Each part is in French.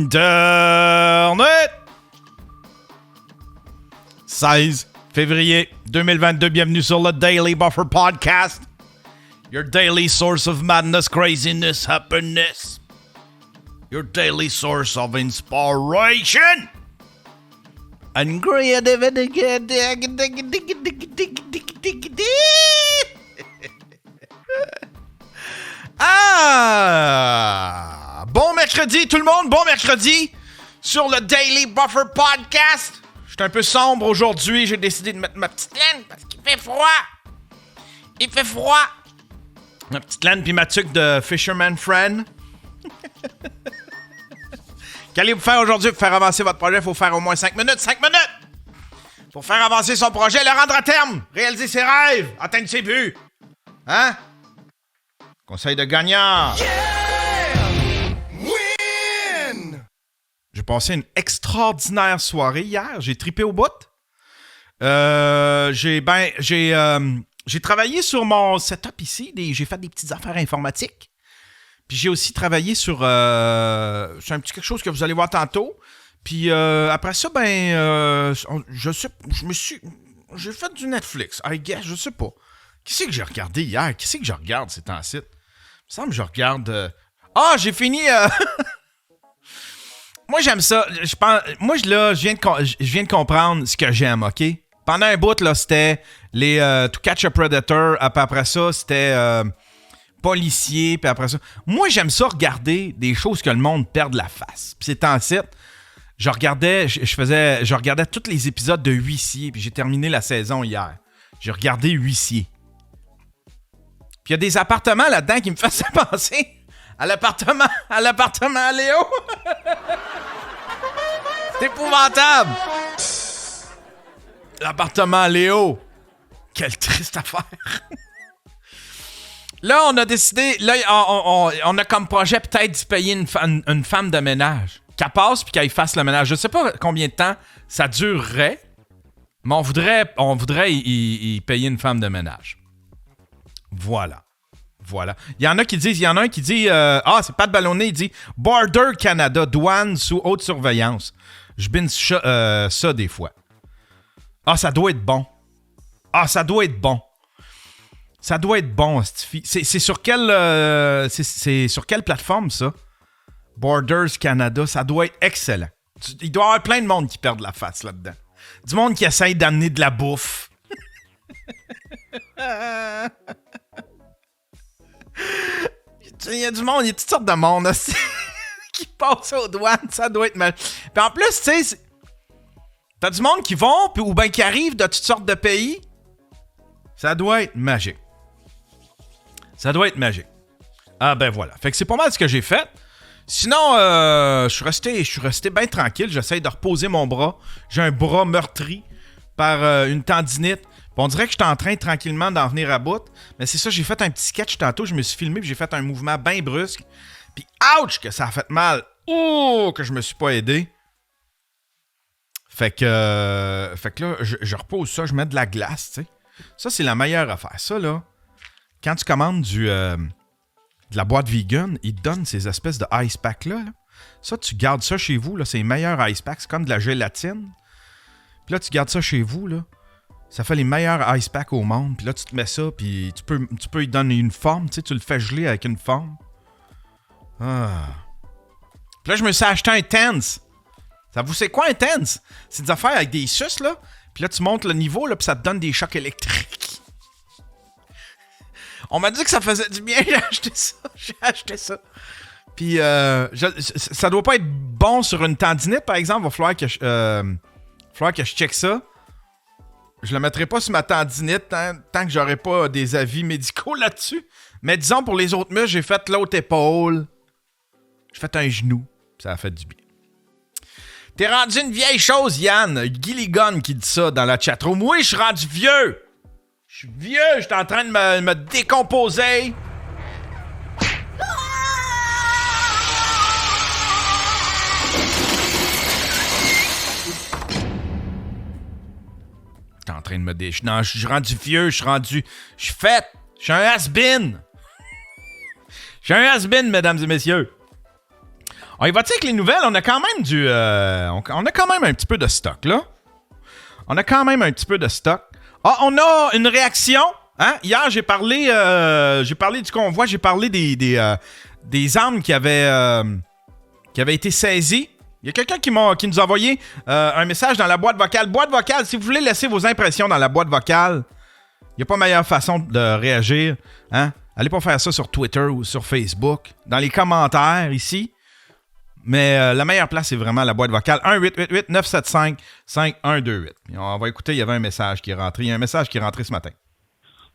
Internet! 16 février 2022, bienvenue sur le Daily Buffer Podcast. Your daily source of madness, craziness, happiness. Your daily source of inspiration. And creativity. Bon mercredi tout le monde, bon mercredi sur le Daily Buffer Podcast. Je suis un peu sombre aujourd'hui, j'ai décidé de mettre ma petite laine parce qu'il fait froid. Il fait froid. Ma petite laine puis ma tuque de Fisherman Friend. Qu'allez-vous faire aujourd'hui pour faire avancer votre projet? Il faut faire au moins 5 minutes. 5 minutes! Pour faire avancer son projet, le rendre à terme, réaliser ses rêves, atteindre ses buts. Hein? Conseil de gagnant. Yeah! Win! J'ai passé une extraordinaire soirée hier. J'ai trippé au bout. J'ai travaillé sur mon setup ici. J'ai fait des petites affaires informatiques. Puis j'ai aussi travaillé sur un petit quelque chose que vous allez voir tantôt. Puis après ça, j'ai fait du Netflix, I guess, je sais pas. Qu'est-ce que j'ai regardé hier? Qu'est-ce que je regarde ces temps-ci? Il me semble que je regarde... j'ai fini... Moi, j'aime ça. Moi, je viens de comprendre ce que j'aime, OK? Pendant un bout, là, c'était les To Catch a Predator. Après ça, c'était... policier, puis après ça. Moi, j'aime ça regarder des choses que le monde perd de la face. Puis c'est en site, je regardais tous les épisodes de Huissier, puis j'ai terminé la saison hier. J'ai regardé Huissier. Puis il y a des appartements là-dedans qui me faisaient penser à l'appartement à Léo. C'est épouvantable. L'appartement à Léo. Quelle triste affaire. Là, on a décidé, on a comme projet peut-être de payer une femme de ménage. Qu'elle passe puis qu'elle fasse le ménage. Je sais pas combien de temps ça durerait, mais on voudrait y payer une femme de ménage. Voilà. Il y en a un qui dit, c'est Pat Ballonnet, il dit Border Canada, douane sous haute surveillance. Je binge ça des fois. Ça doit être bon. Ça doit être bon, Stifi. C'est sur quelle plateforme, ça? Borders Canada, ça doit être excellent. Il doit y avoir plein de monde qui perd la face là-dedans. Du monde qui essaye d'amener de la bouffe. Il y a du monde, il y a toutes sortes de monde aussi, qui passe aux douanes, ça doit être mal. Puis en plus, tu sais, t'as du monde qui vont, ou bien qui arrivent de toutes sortes de pays. Ça doit être magique. Voilà. Fait que c'est pas mal ce que j'ai fait. Sinon, je suis resté bien tranquille. J'essaie de reposer mon bras. J'ai un bras meurtri par une tendinite. Puis on dirait que je suis en train tranquillement d'en venir à bout. Mais c'est ça, j'ai fait un petit sketch tantôt. Je me suis filmé puis j'ai fait un mouvement bien brusque. Puis ouch, que ça a fait mal. Oh, que je me suis pas aidé. Fait que là, je repose ça. Je mets de la glace, tu sais. Ça, c'est la meilleure affaire. Ça, là, quand tu commandes de la boîte vegan, ils te donnent ces espèces de ice packs-là. Là. Ça, tu gardes ça chez vous. Là, c'est les meilleurs ice packs. C'est comme de la gélatine. Puis là, tu gardes ça chez vous. Là. Ça fait les meilleurs ice packs au monde. Puis là, tu te mets ça. Puis tu peux y donner une forme. Tu sais, tu le fais geler avec une forme. Puis là, je me suis acheté un Tense. Ça vous c'est quoi un Tense? C'est des affaires avec des suces, là. Puis là, tu montes le niveau, là, puis ça te donne des chocs électriques. On m'a dit que ça faisait du bien, j'ai acheté ça. Puis, ça doit pas être bon sur une tendinite, par exemple. Il va falloir que je check ça. Je le mettrai pas sur ma tendinite tant que j'aurai pas des avis médicaux là-dessus. Mais disons, pour les autres muscles, j'ai fait l'autre épaule. J'ai fait un genou. Ça a fait du bien. T'es rendu une vieille chose, Yann. Gilligan qui dit ça dans la chatroom. Oui, je suis rendu vieux. Je suis vieux, je suis en train de me décomposer. T'es en train de me Non, je suis rendu vieux, je suis fait. Je suis un has-been. Je suis un has-been, mesdames et messieurs. On y va-tu avec les nouvelles? On a quand même on a quand même un petit peu de stock, là. On a quand même un petit peu de stock. Ah, on a une réaction. Hein? Hier, j'ai parlé du convoi. J'ai parlé des armes qui avaient été saisies. Il y a quelqu'un qui nous a envoyé un message dans la boîte vocale. Boîte vocale, si vous voulez laisser vos impressions dans la boîte vocale, il n'y a pas meilleure façon de réagir. Hein? Allez pas faire ça sur Twitter ou sur Facebook. Dans les commentaires, ici. Mais la meilleure place, c'est vraiment la boîte vocale. 1-888-975-5128. On va écouter, il y avait un message qui est rentré. Il y a un message qui est rentré ce matin.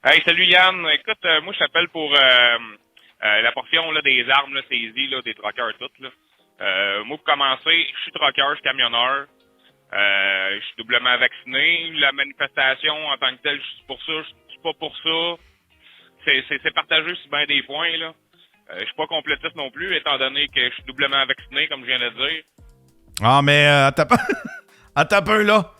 Hey, salut Yann. Écoute, moi je t'appelle pour la portion là, des armes là, saisies, là, des truckers toutes. Là. Moi, pour commencer, je suis trucker, je suis camionneur. Je suis doublement vacciné. La manifestation en tant que telle, je suis pour ça, je suis pas pour ça. C'est partagé sur bien des points, là. Je suis pas complétiste non plus, étant donné que je suis doublement vacciné, comme je viens de dire. Ah, mais attends un peu, là.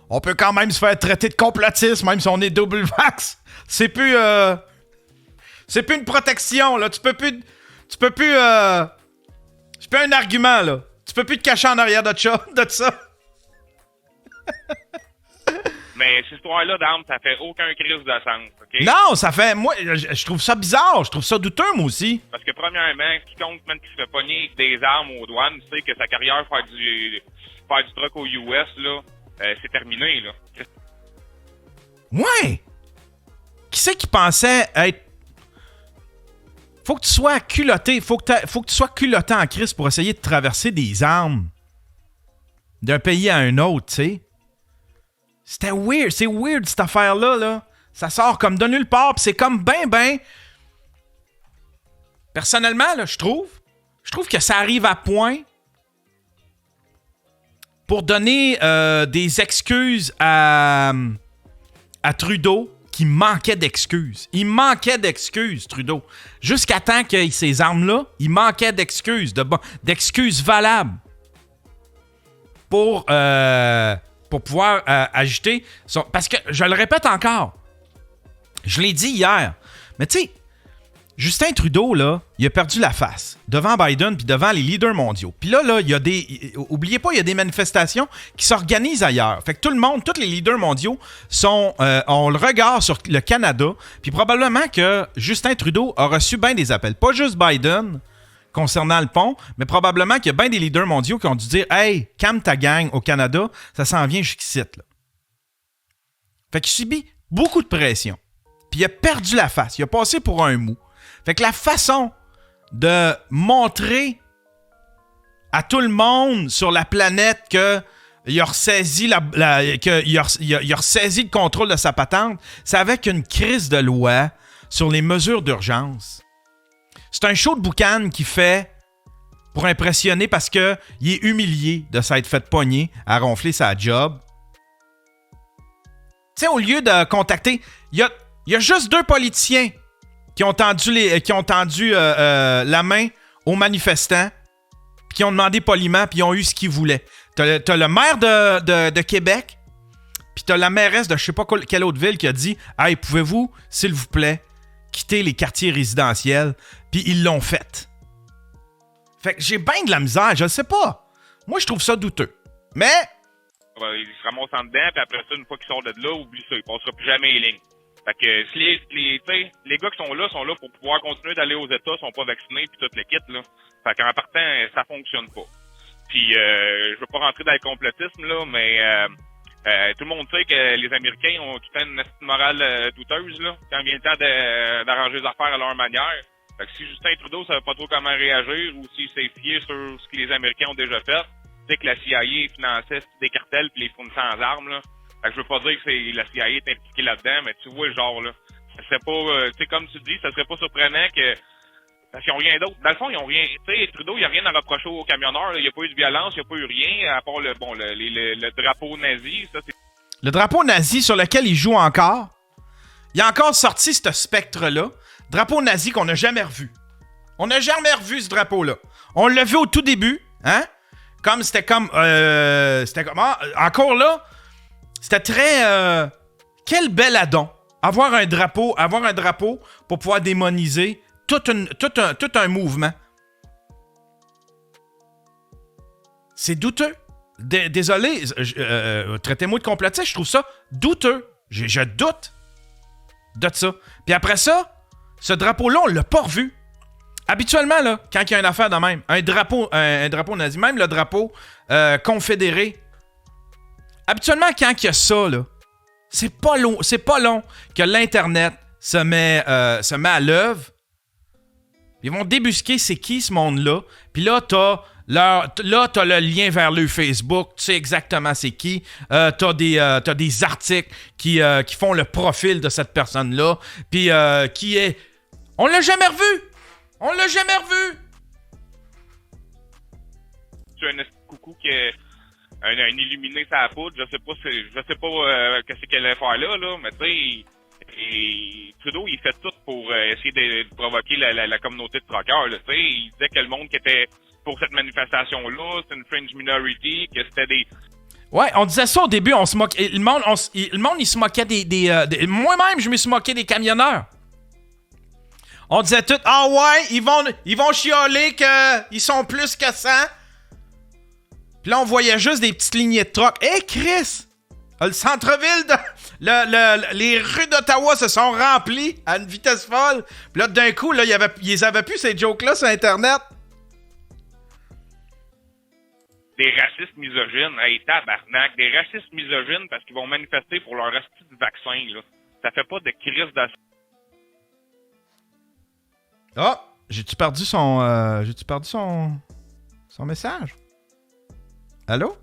On peut quand même se faire traiter de complotiste, même si on est double vax. C'est plus une protection, là. Tu peux plus c'est plus un argument, là. Tu peux plus te cacher en arrière de ça. Mais cette histoire-là d'armes, ça fait aucun crise de sens, OK? Non, ça fait... Moi, je trouve ça bizarre. Je trouve ça douteux, moi aussi. Parce que, premièrement, quiconque même qui se fait pogner des armes aux douanes sait que sa carrière faire du truck aux US, là, c'est terminé, là. Ouais! Qui c'est qui pensait être... Faut que tu sois culotté. Faut que tu sois culotté en crise pour essayer de traverser des armes d'un pays à un autre, tu sais. C'était weird. C'est weird, cette affaire-là, là. Ça sort comme de nulle part, pis c'est comme ben... Personnellement, là, je trouve que ça arrive à point pour donner des excuses à Trudeau qui manquait d'excuses. Il manquait d'excuses, Trudeau. Jusqu'à temps qu'il ait ces armes-là, il manquait d'excuses, d'excuses valables pour pouvoir agiter. Parce que, je le répète encore, je l'ai dit hier, mais tu sais, Justin Trudeau, là, il a perdu la face devant Biden puis devant les leaders mondiaux. Puis là, il y a oubliez pas, il y a des manifestations qui s'organisent ailleurs. Fait que tout le monde, tous les leaders mondiaux ont le regard sur le Canada. Puis probablement que Justin Trudeau a reçu bien des appels. Pas juste Biden concernant le pont, mais probablement qu'il y a bien des leaders mondiaux qui ont dû dire « Hey, calme ta gang au Canada, ça s'en vient jusqu'ici. » Fait qu'il subit beaucoup de pression. Puis il a perdu la face. Il a passé pour un mou. Fait que la façon de montrer à tout le monde sur la planète qu'il a ressaisi qu'il a ressaisi le contrôle de sa patente, c'est avec une crise de loi sur les mesures d'urgence. C'est un show de boucan qu'il fait pour impressionner parce qu'il est humilié de s'être fait pogner à ronfler sa job. Tu sais, au lieu de contacter... Il y a juste 2 politiciens qui ont tendu la main aux manifestants, puis qui ont demandé poliment, puis ils ont eu ce qu'ils voulaient. T'as le maire de Québec, puis t'as la mairesse de je sais pas quelle autre ville qui a dit « Hey, pouvez-vous, s'il vous plaît, quitter les quartiers résidentiels? » Puis ils l'ont fait. Fait que j'ai bien de la misère, je le sais pas. Moi, je trouve ça douteux. Mais... Il se ramasse en dedans, puis après ça, une fois qu'il sort de là, oublie ça, il passera plus jamais les lignes. Fait que si les gars qui sont là pour pouvoir continuer d'aller aux États, sont pas vaccinés puis tout le kit, là. Fait qu'en partant, ça fonctionne pas. Puis je veux pas rentrer dans le complotisme, là, mais tout le monde sait que les Américains ont tout une morale douteuse, là, quand vient le temps d'arranger les affaires à leur manière. Fait que si Justin Trudeau savait pas trop comment réagir ou s'il s'est fié sur ce que les Américains ont déjà fait, tu sais que la CIA finançait des cartels puis les fournissait en armes, là. Fait que je veux pas dire que la CIA est impliquée là-dedans, mais tu vois le genre, là. Ça serait pas, tu sais, comme tu dis, ça serait pas surprenant que, parce qu'ils ont rien d'autre. Dans le fond, ils ont rien, tu sais, Trudeau, il y a rien à reprocher aux camionneurs, là. Il y a pas eu de violence, il y a pas eu rien, à part le drapeau nazi, ça, c'est... Le drapeau nazi sur lequel il joue encore, il a encore sorti ce spectre-là. Drapeau nazi qu'on n'a jamais revu. On n'a jamais revu ce drapeau-là. On l'a vu au tout début, hein? C'était comme, encore là, c'était très... quel bel addon. Avoir un drapeau pour pouvoir démoniser tout un mouvement. C'est douteux. Désolé, traitez-moi de complotiste, je trouve ça douteux. Je doute de ça. Puis après ça, ce drapeau-là, on l'a pas revu. Habituellement, là, quand il y a une affaire de même, un drapeau nazi, même le drapeau confédéré, habituellement, quand il y a ça, là, c'est pas long que l'Internet se met à l'œuvre. Ils vont débusquer c'est qui ce monde-là. Puis là, t'as le lien vers le Facebook. Tu sais exactement c'est qui. T'as des articles qui font le profil de cette personne-là. Puis qui est... On l'a jamais revu! On l'a jamais revu! Tu as un coucou qui est un illuminé sa poudre. Je sais pas qu'est-ce qu'elle allait faire là, mais tu sais... Et Trudeau, il fait tout pour essayer de provoquer la communauté de truckers. Il disait que le monde qui était pour cette manifestation-là, c'est une fringe minority, que c'était des... Ouais, on disait ça au début, on se moquait. Le monde, il se moquait des moi-même, je me suis moqué des camionneurs. On disait tout, ah ouais, ils vont chialer qu'ils sont plus que 100. Puis là, on voyait juste des petites lignées de truck. Hé, Chris! Le centre-ville, les rues d'Ottawa se sont remplies à une vitesse folle. Puis là, d'un coup, là, ils avaient plus ces jokes-là sur Internet. Des racistes misogynes. Hey, tabarnak. Des racistes misogynes parce qu'ils vont manifester pour leur astuce du vaccin, là. Ça fait pas de crise de... Ah! J'ai-tu perdu son message? Allô?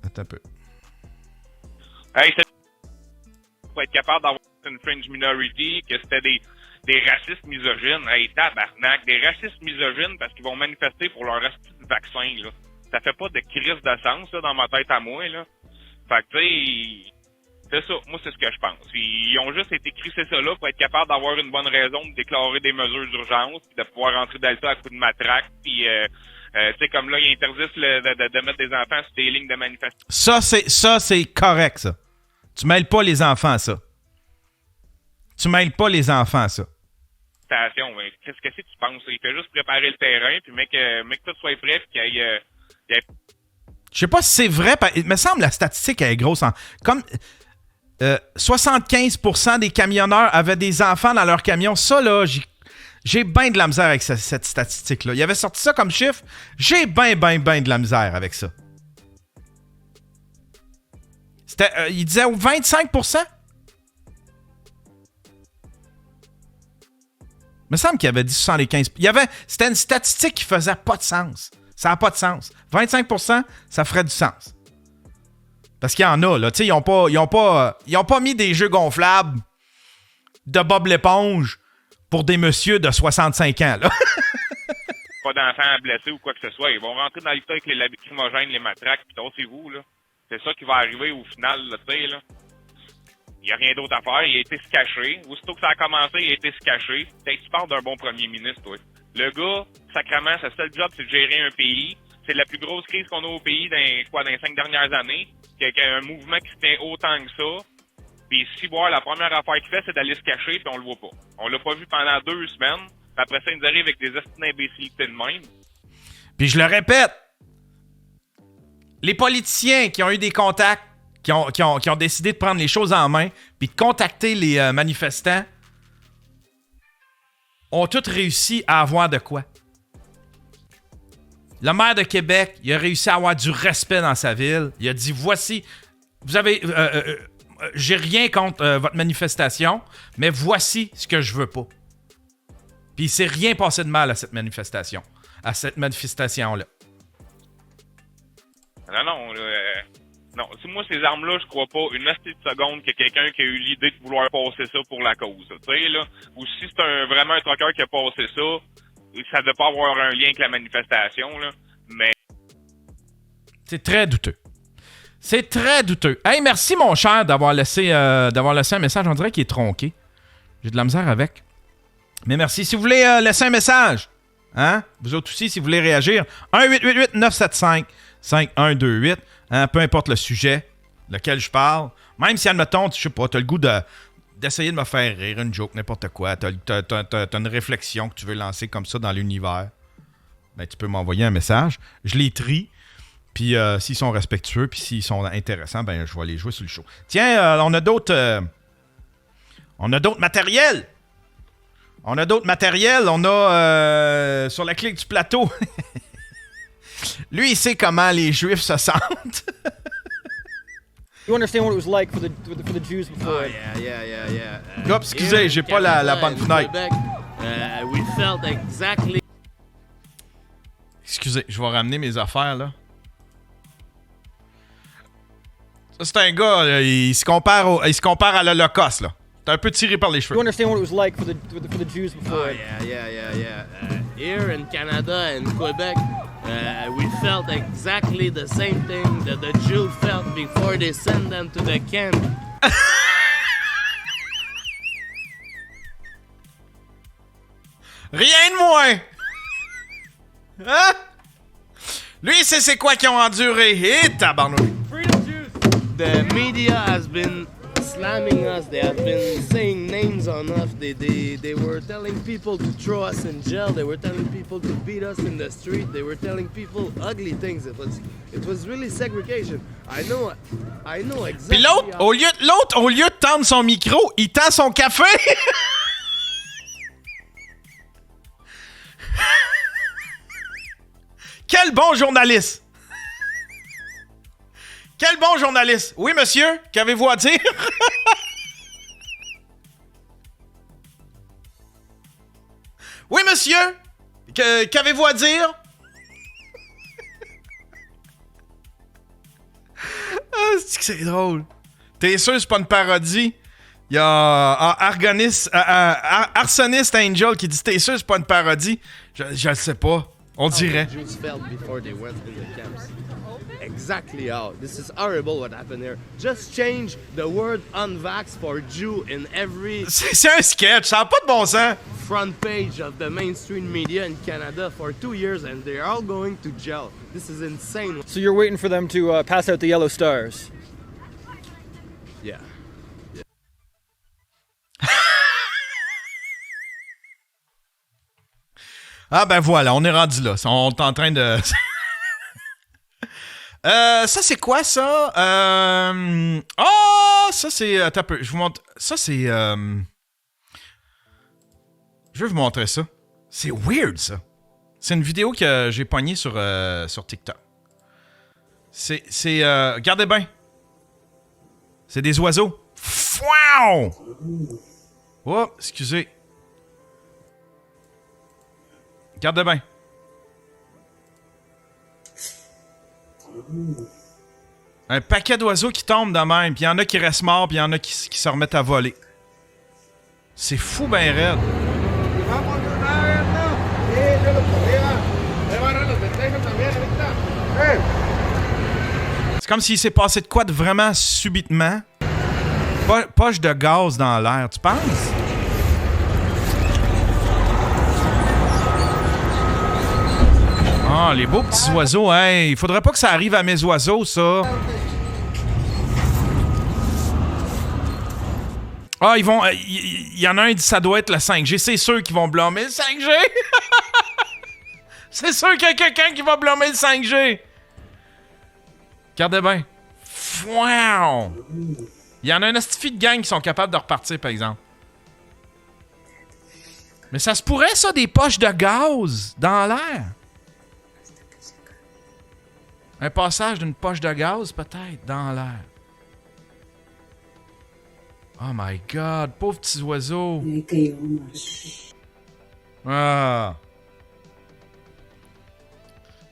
Attends un peu. Hey, faut être capable d'avoir une fringe minority, que c'était des racistes misogynes. Hey, tabarnak. Des racistes misogynes parce qu'ils vont manifester pour leur astuce du vaccin, là. Ça fait pas de crise de sens, là, dans ma tête à moi, là. Fait que, tu sais, c'est ça. Moi, c'est ce que je pense. Ils ont juste été crissés ça là pour être capable d'avoir une bonne raison de déclarer des mesures d'urgence, puis de pouvoir rentrer dans le tas à coups de matraque, puis... tu sais, comme là, ils interdisent de mettre des enfants sur des lignes de manifestation. Ça, c'est correct, ça. Tu mêles pas les enfants à ça. Tu mêles pas les enfants à ça. Qu'est-ce que tu penses? Il fait juste préparer le terrain, puis mec que tout soit prêt, puis qu'il y ait... Je sais pas si c'est vrai. Il me semble que la statistique elle est grosse. Comme 75% des camionneurs avaient des enfants dans leur camion. Ça, là, j'ai bien de la misère avec cette statistique-là. Il avait sorti ça comme chiffre. J'ai bien de la misère avec ça. Il disait 25%? Il me semble qu'il avait dit 75%. C'était une statistique qui faisait pas de sens. Ça n'a pas de sens. 25%, ça ferait du sens. Parce qu'il y en a, là. Tu sais, ils ont pas mis des jeux gonflables de Bob l'éponge pour des messieurs de 65 ans, là. Pas d'enfants blessés ou quoi que ce soit. Ils vont rentrer dans le tas avec les lacrymogènes, les matraques, pis tassez-vous, là. C'est ça qui va arriver au final, là, tu sais, là. Il n'y a rien d'autre à faire. Il a été se cacher. Aussitôt que ça a commencé, il a été se cacher. Peut-être que tu parles d'un bon premier ministre, toi. Le gars, sacrément, sa seul job, c'est de gérer un pays. C'est la plus grosse crise qu'on a au pays dans les 5 dernières années. Il y a un mouvement qui se tient autant que ça. Puis si voir la première affaire qu'il fait, c'est d'aller se cacher, puis on le voit pas. On l'a pas vu pendant 2 semaines. Puis après ça, il nous arrive avec des estimes d'imbécilité de même. Puis je le répète, les politiciens qui ont eu des contacts, qui ont décidé de prendre les choses en main, puis de contacter les manifestants, ont tous réussi à avoir de quoi. Le maire de Québec, il a réussi à avoir du respect dans sa ville. Il a dit, voici, vous avez... j'ai rien contre votre manifestation, mais voici ce que je veux pas. Puis il s'est rien passé de mal à cette manifestation. À cette manifestation-là. Non. Non, si moi, ces armes-là, je crois pas une astuce de seconde qu'il y a quelqu'un qui a eu l'idée de vouloir passer ça pour la cause. Tu sais, là. Ou si c'est vraiment un trucker qui a passé ça devait pas avoir un lien avec la manifestation, là. Mais... C'est très douteux. C'est très douteux. Hey, merci, mon cher, d'avoir laissé un message. On dirait qu'il est tronqué. J'ai de la misère avec. Mais merci. Si vous voulez laisser un message, hein, vous autres aussi, si vous voulez réagir, 1-888-975-5128. Hein, peu importe le sujet lequel je parle. Même si, admettons, je sais pas, t'as le goût de d'essayer de me faire rire, une joke, n'importe quoi. T'as une réflexion que tu veux lancer comme ça dans l'univers. Ben, tu peux m'envoyer un message. Je les trie. Puis s'ils sont respectueux, puis s'ils sont intéressants, ben je vais les jouer sur le show. Tiens, on a d'autres matériels. On a sur la clique du plateau. Lui, il sait comment les Juifs se sentent. You understand what it was like for the Jews before? Oh, yeah. Oups, excusez, j'ai pas la bonne fenêtre. We felt exactly. Excusez, je vais ramener mes affaires, là. Ça, c'est un gars, là, il se compare à l'Holocauste, là. T'es un peu tiré par les cheveux. You understand what it was like for the Jews before? Oh, yeah. Here in Canada and Quebec, we felt exactly the same thing that the Jews felt before they sent them to the camp. Rien de moins! Hein? Lui, c'est quoi qu'ils ont enduré? Et tabarnouche! The media has been slamming us. They have been saying names on us. They were telling people to throw us in jail. They were telling people to beat us in the street. They were telling people ugly things. It was really segregation. I know exactly. Puis l'autre, au lieu de tendre son micro, il tend son café. Quel bon journaliste! Quel bon journaliste! Oui, monsieur, qu'avez-vous à dire? Oui, monsieur, qu'avez-vous à dire? Ah, c'est drôle. T'es sûr que c'est pas une parodie? Il y a Arsonist Angel qui dit t'es sûr que c'est pas une parodie? Je le sais pas. On dirait. Jews felt before they went in the camps. Exactly how. This is horrible what happened here. Just change the word unvax for Jew in every C'est un sketch, ça n'a pas de bon sens. front page of the mainstream media in Canada for 2 years and they're all going to jail. This is insane. So you're waiting for them to pass out the yellow stars? Yeah. Ah ben voilà, on est rendu là. On est en train de... ça, c'est quoi, ça? Oh, ça, c'est... Attends un peu, je vous montre... Ça, c'est... Je vais vous montrer ça. C'est weird, ça. C'est une vidéo que j'ai pognée sur TikTok. C'est regardez bien. C'est des oiseaux. Wow! Oh, excusez. Regardez bien. Un paquet d'oiseaux qui tombent de même, puis il y en a qui restent morts, puis il y en a qui se remettent à voler. C'est fou ben raide. C'est comme s'il s'est passé de quoi de vraiment subitement. Poche de gaz dans l'air, tu penses? Ah, les beaux petits oiseaux, hein. Il faudrait pas que ça arrive à mes oiseaux, ça. Ah, ils vont... Il y en a un qui dit ça doit être le 5G. C'est sûr qu'ils vont blâmer le 5G. C'est sûr qu'il y a quelqu'un qui va blâmer le 5G. Regardez bien. Wow! Il y en a un astifi de gang qui sont capables de repartir, par exemple. Mais ça se pourrait, ça, des poches de gaz dans l'air. Un passage d'une poche de gaz, peut-être, dans l'air. Oh my God, pauvres petits oiseaux. Ah.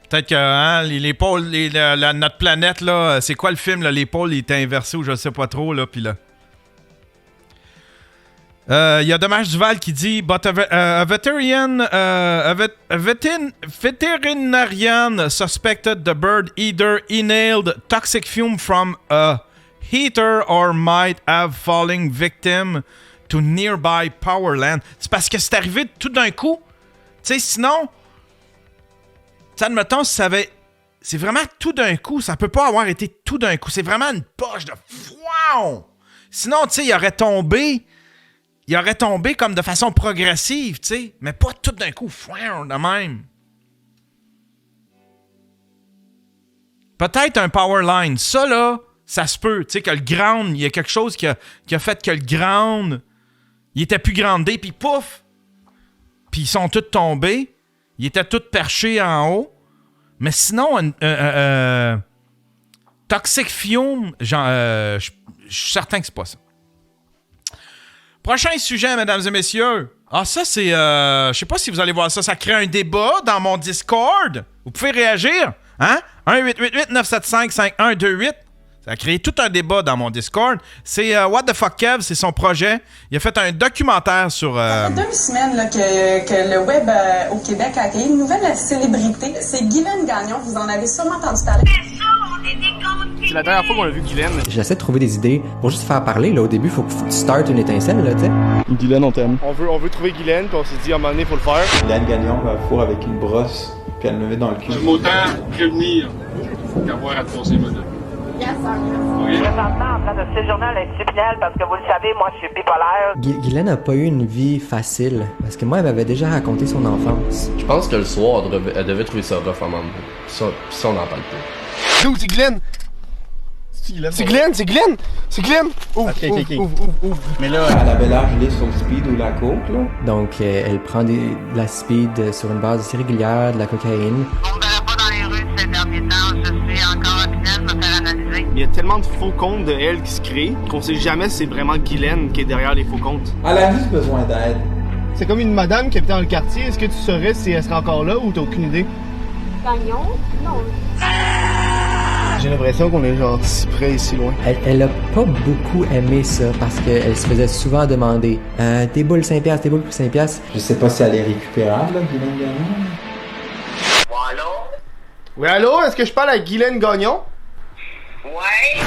Peut-être que hein, les pôles, notre planète, là, c'est quoi le film, là? Les pôles, ils étaient inversés ou je sais pas trop, là, puis là. Il y a Dommage Duval qui dit But a veterinarian suspected the bird either inhaled toxic fume from a heater or might have fallen victim to nearby power line. C'est parce que c'est arrivé tout d'un coup. Tu sais, sinon, admettons, si ça avait... C'est vraiment tout d'un coup. Ça peut pas avoir été tout d'un coup. C'est vraiment une poche de... Wow! Sinon, tu sais, il aurait tombé... il aurait tombé comme de façon progressive, tu sais, mais pas tout d'un coup, fouin, de même. Peut-être un power line. Ça, là, ça se peut. Tu sais, que le ground, il y a quelque chose qui a fait que le ground, il était plus grandé, puis pouf! Puis ils sont tous tombés. Ils étaient tous perchés en haut. Mais sinon, Toxic Fume, je suis certain que c'est pas ça. Prochain sujet, mesdames et messieurs. Ah, ça, c'est... je sais pas si vous allez voir ça. Ça crée un débat dans mon Discord. Vous pouvez réagir. Hein? 1-888-975-5128. Ça a créé tout un débat dans mon Discord. C'est What the Fuck Kev, c'est son projet. Il a fait un documentaire sur... Ça fait 2 semaines là, que le web au Québec a accueilli une nouvelle célébrité. C'est Guylaine Gagnon. Vous en avez sûrement entendu parler. C'est la dernière fois qu'on a vu Guylaine. J'essaie de trouver des idées pour juste faire parler. Là, au début, faut que tu startes une étincelle, là, tu sais. Guylaine, on t'aime. On veut trouver Guylaine, puis on s'est dit à un moment donné, faut le faire. Guylaine Gagnon va fourre avec une brosse, puis elle me met dans le cul. J'aime autant prévenir qu'avoir à te passer maintenant. Présentement en train de séjourner à l'Institut parce que vous le savez, moi je suis bipolaire. Guylaine n'a pas eu une vie facile parce que moi, elle m'avait déjà raconté son enfance. Je pense que le soir, elle devait trouver ça rough en même temps. Ça, on n'en parle pas. D'où c'est Guylaine? C'est Guylaine! Ouf. Mais là, elle avait l'âge lisse au speed ou la coke, là. Donc, elle prend de la speed sur une base assez régulière, de la cocaïne. On ne verra pas dans les rues ces derniers temps, je suis encore occupé de me faire analyser. Il y a tellement de faux comptes de elle qui se créent qu'on sait jamais si c'est vraiment Guylaine qui est derrière les faux comptes. Elle a juste besoin d'aide. C'est comme une madame qui habitait dans le quartier. Est-ce que tu saurais si elle serait encore là ou t'as aucune idée? Gagnon? Non. J'ai l'impression qu'on est genre si près et si loin. Elle a pas beaucoup aimé ça parce qu'elle se faisait souvent demander tes boules 5$, tes boules pour 5$. Je sais pas si elle est récupérable, là, Guylaine Gagnon. Allô? Oui, allô? Est-ce que je parle à Guylaine Gagnon? Ouais.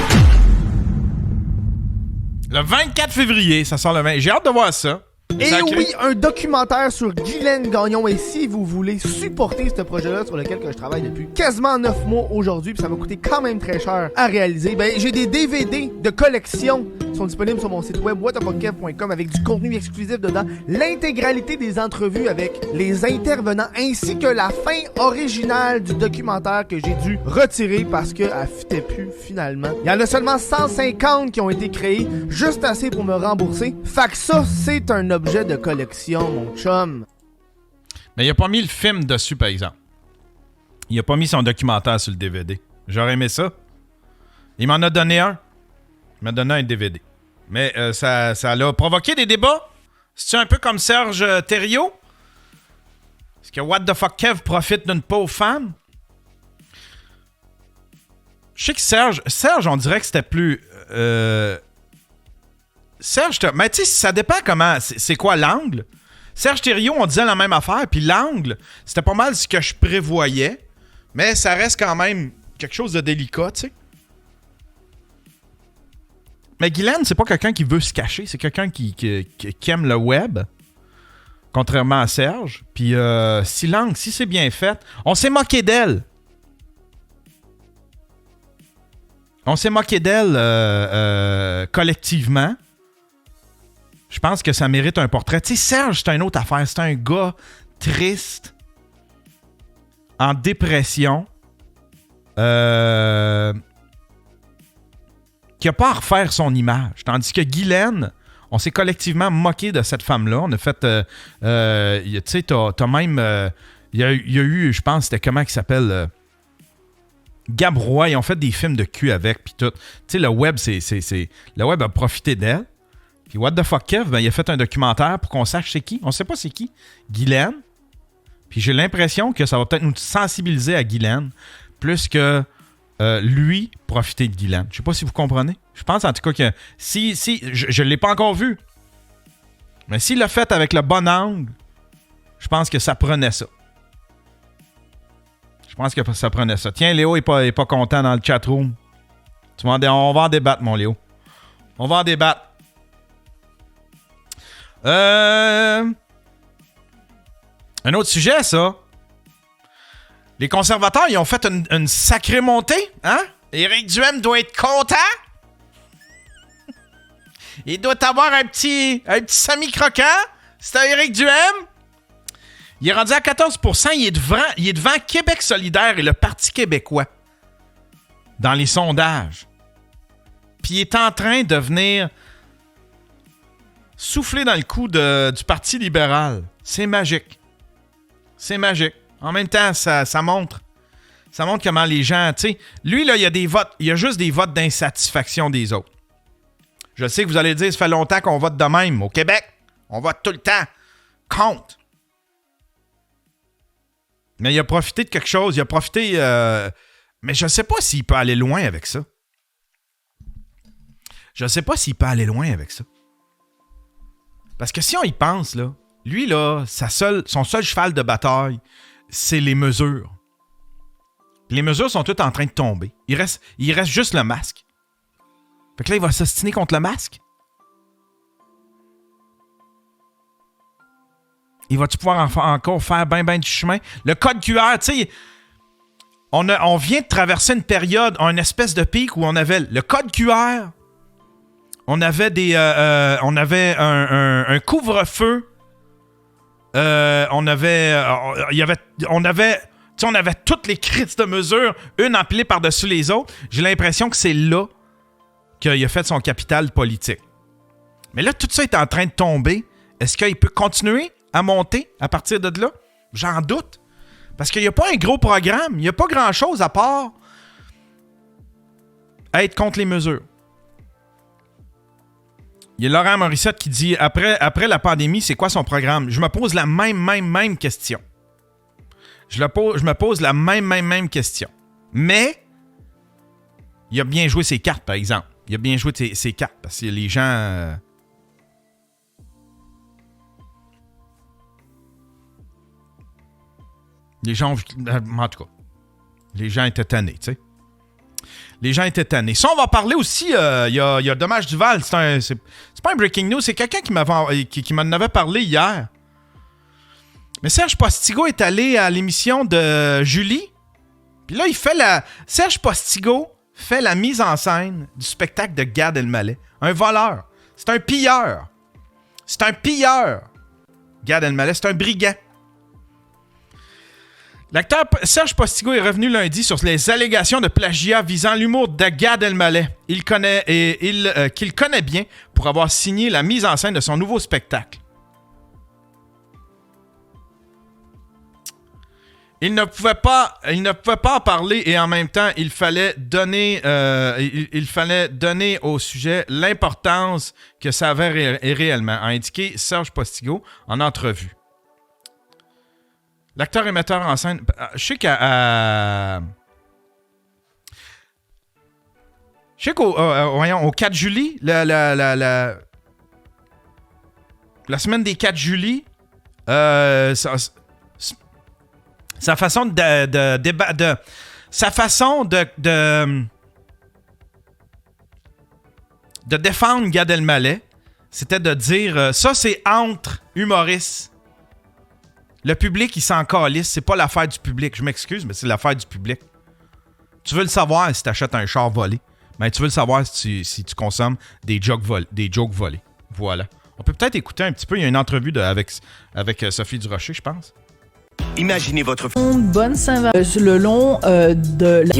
Le 24 février, ça sort le 20. J'ai hâte de voir ça. Et oui, un documentaire sur Guylaine Gagnon. Et si vous voulez supporter ce projet-là sur lequel que je travaille depuis quasiment 9 mois aujourd'hui, puis ça m'a coûté quand même très cher à réaliser, ben j'ai des DVD de collection qui sont disponibles sur mon site web whatthefuckkev.com avec du contenu exclusif dedans, l'intégralité des entrevues avec les intervenants ainsi que la fin originale du documentaire que j'ai dû retirer parce qu'elle fitait plus finalement. Il y en a seulement 150 qui ont été créés, juste assez pour me rembourser. Fait que ça, c'est un objet de collection, mon chum. Mais il a pas mis le film dessus, par exemple. Il a pas mis son documentaire sur le DVD. J'aurais aimé ça. Il m'en a donné un. Il m'a donné un DVD. Mais ça a provoqué des débats. C'est-tu un peu comme Serge Thériault? Est-ce que What the Fuck Kev profite d'une pauvre femme? Je sais que Serge, on dirait que c'était plus... Serge, mais tu sais, ça dépend comment... C'est quoi l'angle? Serge Thériault, on disait la même affaire, puis l'angle, c'était pas mal ce que je prévoyais, mais ça reste quand même quelque chose de délicat, tu sais. Mais Guylaine, c'est pas quelqu'un qui veut se cacher, c'est quelqu'un qui aime le web, contrairement à Serge. Puis si l'angle, si c'est bien fait, on s'est moqué d'elle. On s'est moqué d'elle collectivement. Je pense que ça mérite un portrait. Tu sais, Serge, c'est une autre affaire. C'est un gars triste, en dépression, qui n'a pas à refaire son image. Tandis que Guylaine, on s'est collectivement moqué de cette femme-là. On a fait... tu sais, t'as même... Il y a eu, je pense, c'était comment il s'appelle... Gab Roy, ils ont fait des films de cul avec, puis tout. Tu sais, le web, le web a profité d'elle. Puis What the Fuck Kev, ben, il a fait un documentaire pour qu'on sache c'est qui. On sait pas c'est qui. Guylaine. Puis j'ai l'impression que ça va peut-être nous sensibiliser à Guylaine plus que lui profiter de Guylaine. Je sais pas si vous comprenez. Je pense en tout cas que si je l'ai pas encore vu. Mais s'il l'a fait avec le bon angle, je pense que ça prenait ça. Je pense que ça prenait ça. Tiens, Léo est pas content dans le chatroom. On va en débattre, mon Léo. On va en débattre. Un autre sujet, ça. Les conservateurs, ils ont fait une sacrée montée, hein? Éric Duhaime doit être content. Il doit avoir un petit semi-croquant. C'est un Éric Duhem. Il est rendu à 14%. Il est devant Québec solidaire et le Parti québécois dans les sondages. Puis il est en train de venir souffler dans le cou du Parti libéral. C'est magique. C'est magique. En même temps, ça montre comment les gens... Tu sais, lui, là, il y a des votes. Il y a juste des votes d'insatisfaction des autres. Je sais que vous allez dire, ça fait longtemps qu'on vote de même. Au Québec, on vote tout le temps. Contre. Mais il a profité de quelque chose. Il a profité... mais je ne sais pas s'il peut aller loin avec ça. Parce que si on y pense, là, lui, là, son seul cheval de bataille, c'est les mesures. Les mesures sont toutes en train de tomber. Il reste juste le masque. Fait que là, il va s'ostiner contre le masque. Il va-tu pouvoir encore faire ben du chemin? Le code QR, tu sais, on vient de traverser une période, une espèce de pic où on avait le code QR, on avait un couvre-feu, on avait toutes les crises de mesures, une empilée par-dessus les autres. J'ai l'impression que c'est là qu'il a fait son capital politique. Mais là, tout ça est en train de tomber. Est-ce qu'il peut continuer à monter à partir de là? J'en doute. Parce qu'il n'y a pas un gros programme. Il n'y a pas grand-chose à part être contre les mesures. Il y a Laurent Morissette qui dit, après la pandémie, c'est quoi son programme? Je me pose la même question. Je me pose la même question. Mais, il a bien joué ses cartes, par exemple. Il a bien joué ses cartes, parce que les gens... Les gens, en tout cas, les gens étaient tannés, tu sais. Les gens étaient tannés. Ça, on va parler aussi, il y a Dommage Duval, c'est pas un breaking news, c'est quelqu'un qui m'en avait parlé hier. Mais Serge Postigo est allé à l'émission de Julie, puis là, Serge Postigo fait la mise en scène du spectacle de Gad Elmaleh. Un voleur. C'est un pilleur. Gad Elmaleh, c'est un brigand. L'acteur Serge Postigo est revenu lundi sur les allégations de plagiat visant l'humour de Gad Elmaleh. Qu'il connaît bien pour avoir signé la mise en scène de son nouveau spectacle. Il ne pouvait pas en parler et en même temps, il fallait donner au sujet l'importance que ça avait réellement, a indiqué Serge Postigo en entrevue. L'acteur et metteur en scène... Je sais qu'au 4 juillet, la semaine des 4 juillet, sa façon de défendre Gad Elmaleh, c'était de dire ça c'est entre humoristes. Le public, il s'en calisse. C'est pas l'affaire du public. Je m'excuse, mais c'est l'affaire du public. Tu veux le savoir si tu achètes un char volé. Ben, tu veux le savoir si tu consommes des jokes volés. Voilà. On peut peut-être écouter un petit peu. Il y a une entrevue avec Sophie Durocher, je pense. Imaginez votre... Bonne Saint-Valentin. Le long de la...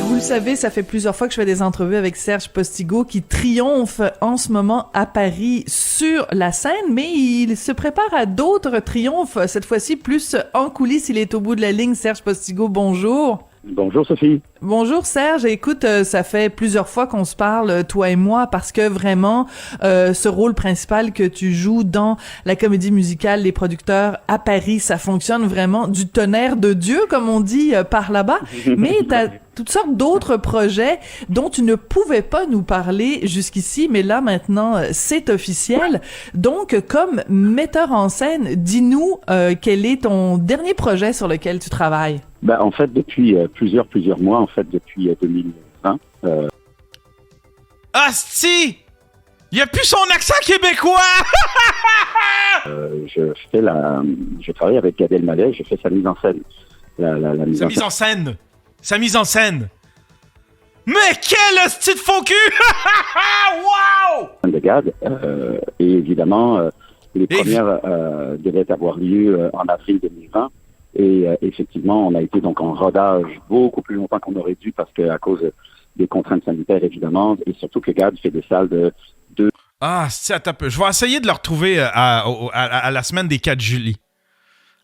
Vous le savez, ça fait plusieurs fois que je fais des entrevues avec Serge Postigo qui triomphe en ce moment à Paris sur la scène, mais il se prépare à d'autres triomphes, cette fois-ci plus en coulisses. Il est au bout de la ligne. Serge Postigo, bonjour. Bonjour Sophie. Bonjour Serge. Écoute, ça fait plusieurs fois qu'on se parle, toi et moi, parce que vraiment, ce rôle principal que tu joues dans la comédie musicale Les Producteurs à Paris, ça fonctionne vraiment du tonnerre de Dieu, comme on dit par là-bas. Mais t'as toutes sortes d'autres projets dont tu ne pouvais pas nous parler jusqu'ici, mais là maintenant, c'est officiel. Donc, comme metteur en scène, dis-nous quel est ton dernier projet sur lequel tu travailles? Ben, en fait, depuis plusieurs mois, en fait, depuis 2020. Asti! Il a plus son accent québécois! Je travaille avec Gad Elmaleh, je fais sa mise en scène. Sa mise en scène! Mais quel hostie de faux cul! Wow! De Gad, et évidemment, les premières devaient avoir lieu en avril 2020. Et effectivement, on a été donc en rodage beaucoup plus longtemps qu'on aurait dû parce qu'à cause des contraintes sanitaires, évidemment, et surtout que Gad fait des salles de 2. Ah, c'est attends un peu. Je vais essayer de le retrouver à la semaine des 4 juillet.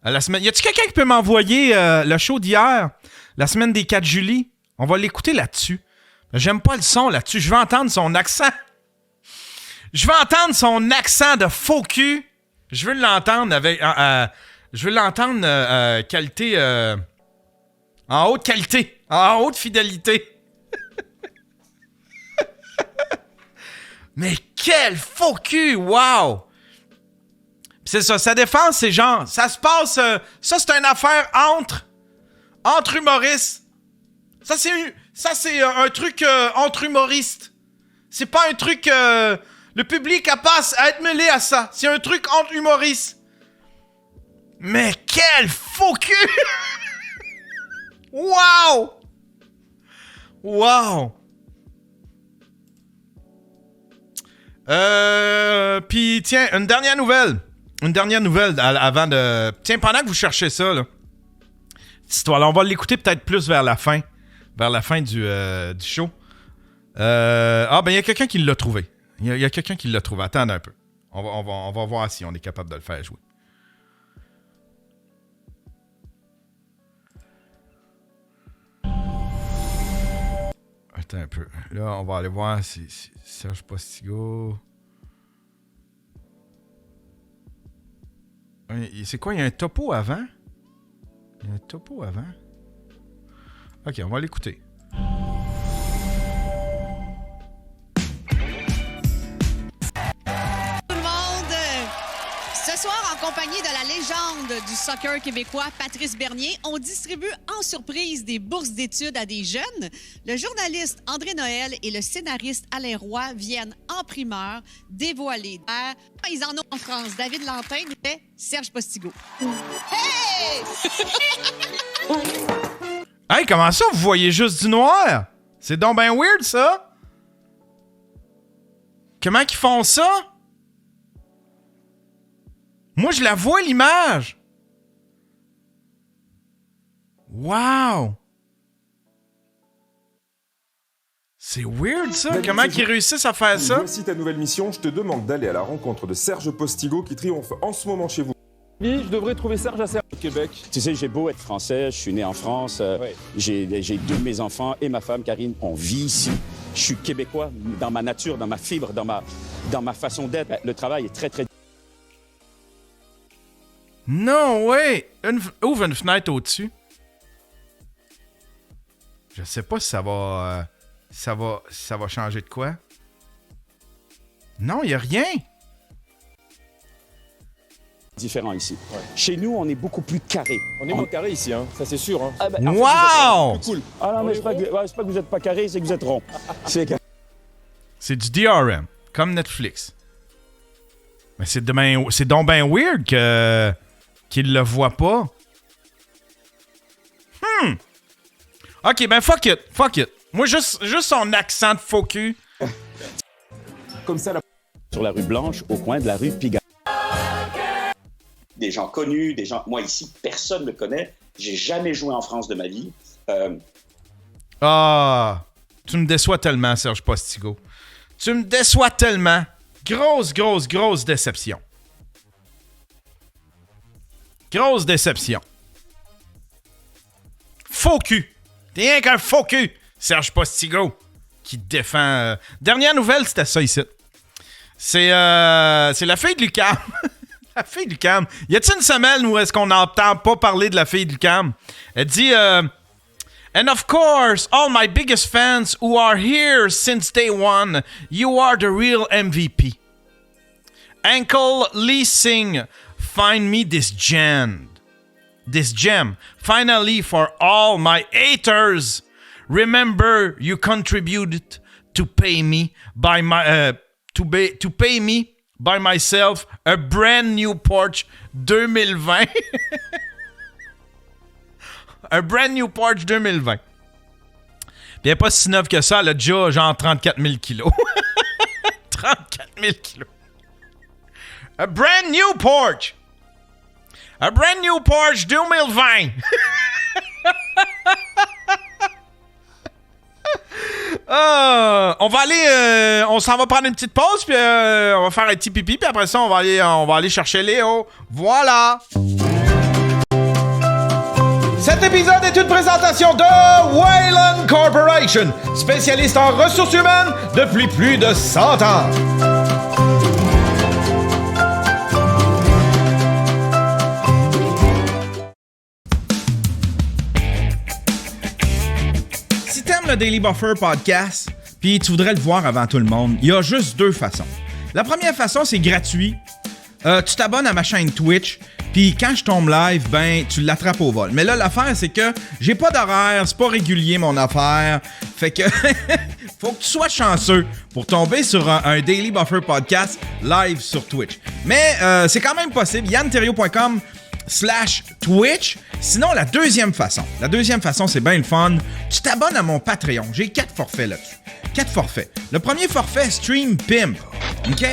À la semaine... Y a-t-il quelqu'un qui peut m'envoyer le show d'hier? La semaine des 4 juillet? On va l'écouter là-dessus. J'aime pas le son là-dessus. Je veux entendre son accent. Je veux entendre son accent de faux cul. Je veux l'entendre avec... je veux l'entendre qualité... en haute qualité. En haute fidélité. Mais quel faux cul! Wow! C'est ça, sa défense, c'est genre... Ça se passe... ça, c'est une affaire entre humoristes. Ça, c'est un truc entre humoristes. C'est pas un truc... le public a pas à être mêlé à ça. C'est un truc entre humoristes. Mais quel faux cul! Wow! Wow! Puis tiens, une dernière nouvelle. Une dernière nouvelle avant de... Tiens, pendant que vous cherchez ça, là. Cette histoire-là, on va l'écouter peut-être plus vers la fin. Vers la fin du show. Ben, il y a quelqu'un qui l'a trouvé. Il y a quelqu'un qui l'a trouvé. Attends un peu. On va voir si on est capable de le faire jouer. Attends un peu. Là, on va aller voir si Serge Postigo... C'est quoi? Il y a un topo avant? Il y a un topo avant? Ok, on va l'écouter. Tout le monde, ce soir, en compagnie de la légende du soccer québécois, Patrice Bernier, on distribue en surprise des bourses d'études à des jeunes. Le journaliste André Noël et le scénariste Alain Roy viennent en primeur dévoiler. Ils en ont en France. David Lantin et Serge Postigo. Hey! Hey, comment ça, vous voyez juste du noir? C'est donc ben weird, ça? Comment qu'ils font ça? Moi, je la vois, l'image. Wow! C'est weird, ça. Comment qu'ils réussissent à faire ça? Voici ta nouvelle mission. Je te demande d'aller à la rencontre de Serge Postigo qui triomphe en ce moment chez vous. Oui, je devrais trouver Serge au Québec. Tu sais, j'ai beau être français, je suis né en France, j'ai deux de mes enfants et ma femme, Karine, on vit ici. Je suis québécois dans ma nature, dans ma fibre, dans ma façon d'être. Le travail est très, très... Non, ouais! Ouvre une fenêtre au-dessus. Je sais pas si ça va... Ça va changer de quoi? Non, il n'y a rien. Différent ici. Ouais. Chez nous, on est beaucoup plus carré. On est moins carré ici, hein, ça c'est sûr. Hein. Ah ben, wow! Plus cool. Ah non, mais c'est pas que vous n'êtes pas carré, c'est que vous êtes rond. C'est du DRM, comme Netflix. Mais c'est donc ben weird qu'il le voit pas. Ok, ben fuck it. Moi, juste son accent de faux cul. Comme ça, sur la rue Blanche, au coin de la rue Pigalle. Des gens connus, des gens... Moi, ici, personne ne me connaît. J'ai jamais joué en France de ma vie. Ah, tu me déçois tellement, Serge Postigo. Tu me déçois tellement. Grosse déception. Grosse déception. Faux cul. T'es rien qu'un faux cul, Serge Postigo, qui défend... Dernière nouvelle, c'était ça ici. C'est la fille de l'UQAM. La fille de l'UQAM. Y a-t-il une semaine où est-ce qu'on n'entend pas parler de la fille de l'UQAM? Elle dit... And of course, all my biggest fans who are here since day one, you are the real MVP. Uncle Lee Singh, find me this gem. Finally, for all my haters, remember you contributed to pay me by my to pay me by myself a brand new Porsche 2020. Un brand new Porsche 2020. Puis elle est pas si neuve que ça, elle a déjà genre 34 000 kilos. 34 000 kilos. A brand new Porsche. A brand new Porsche 2020. On va aller, on s'en va prendre une petite pause, puis on va faire un petit pipi, puis après ça, on va aller chercher Léo. Voilà. Cet épisode est une présentation de Wayland Corporation, spécialiste en ressources humaines depuis plus de 100 ans. Si t'aimes le Daily Buffer podcast, puis tu voudrais le voir avant tout le monde, il y a juste 2 façons. La première façon, c'est gratuit. Tu t'abonnes à ma chaîne Twitch, puis quand je tombe live, ben, tu l'attrapes au vol. Mais là, l'affaire, c'est que j'ai pas d'horaire, c'est pas régulier mon affaire. Fait que faut que tu sois chanceux pour tomber sur un Daily Buffer podcast live sur Twitch. Mais c'est quand même possible. yanterrio.com/Twitch. Sinon, la deuxième façon, c'est bien le fun. Tu t'abonnes à mon Patreon. J'ai 4 forfaits là-dessus. 4 forfaits. Le premier forfait, Stream Pimp. OK?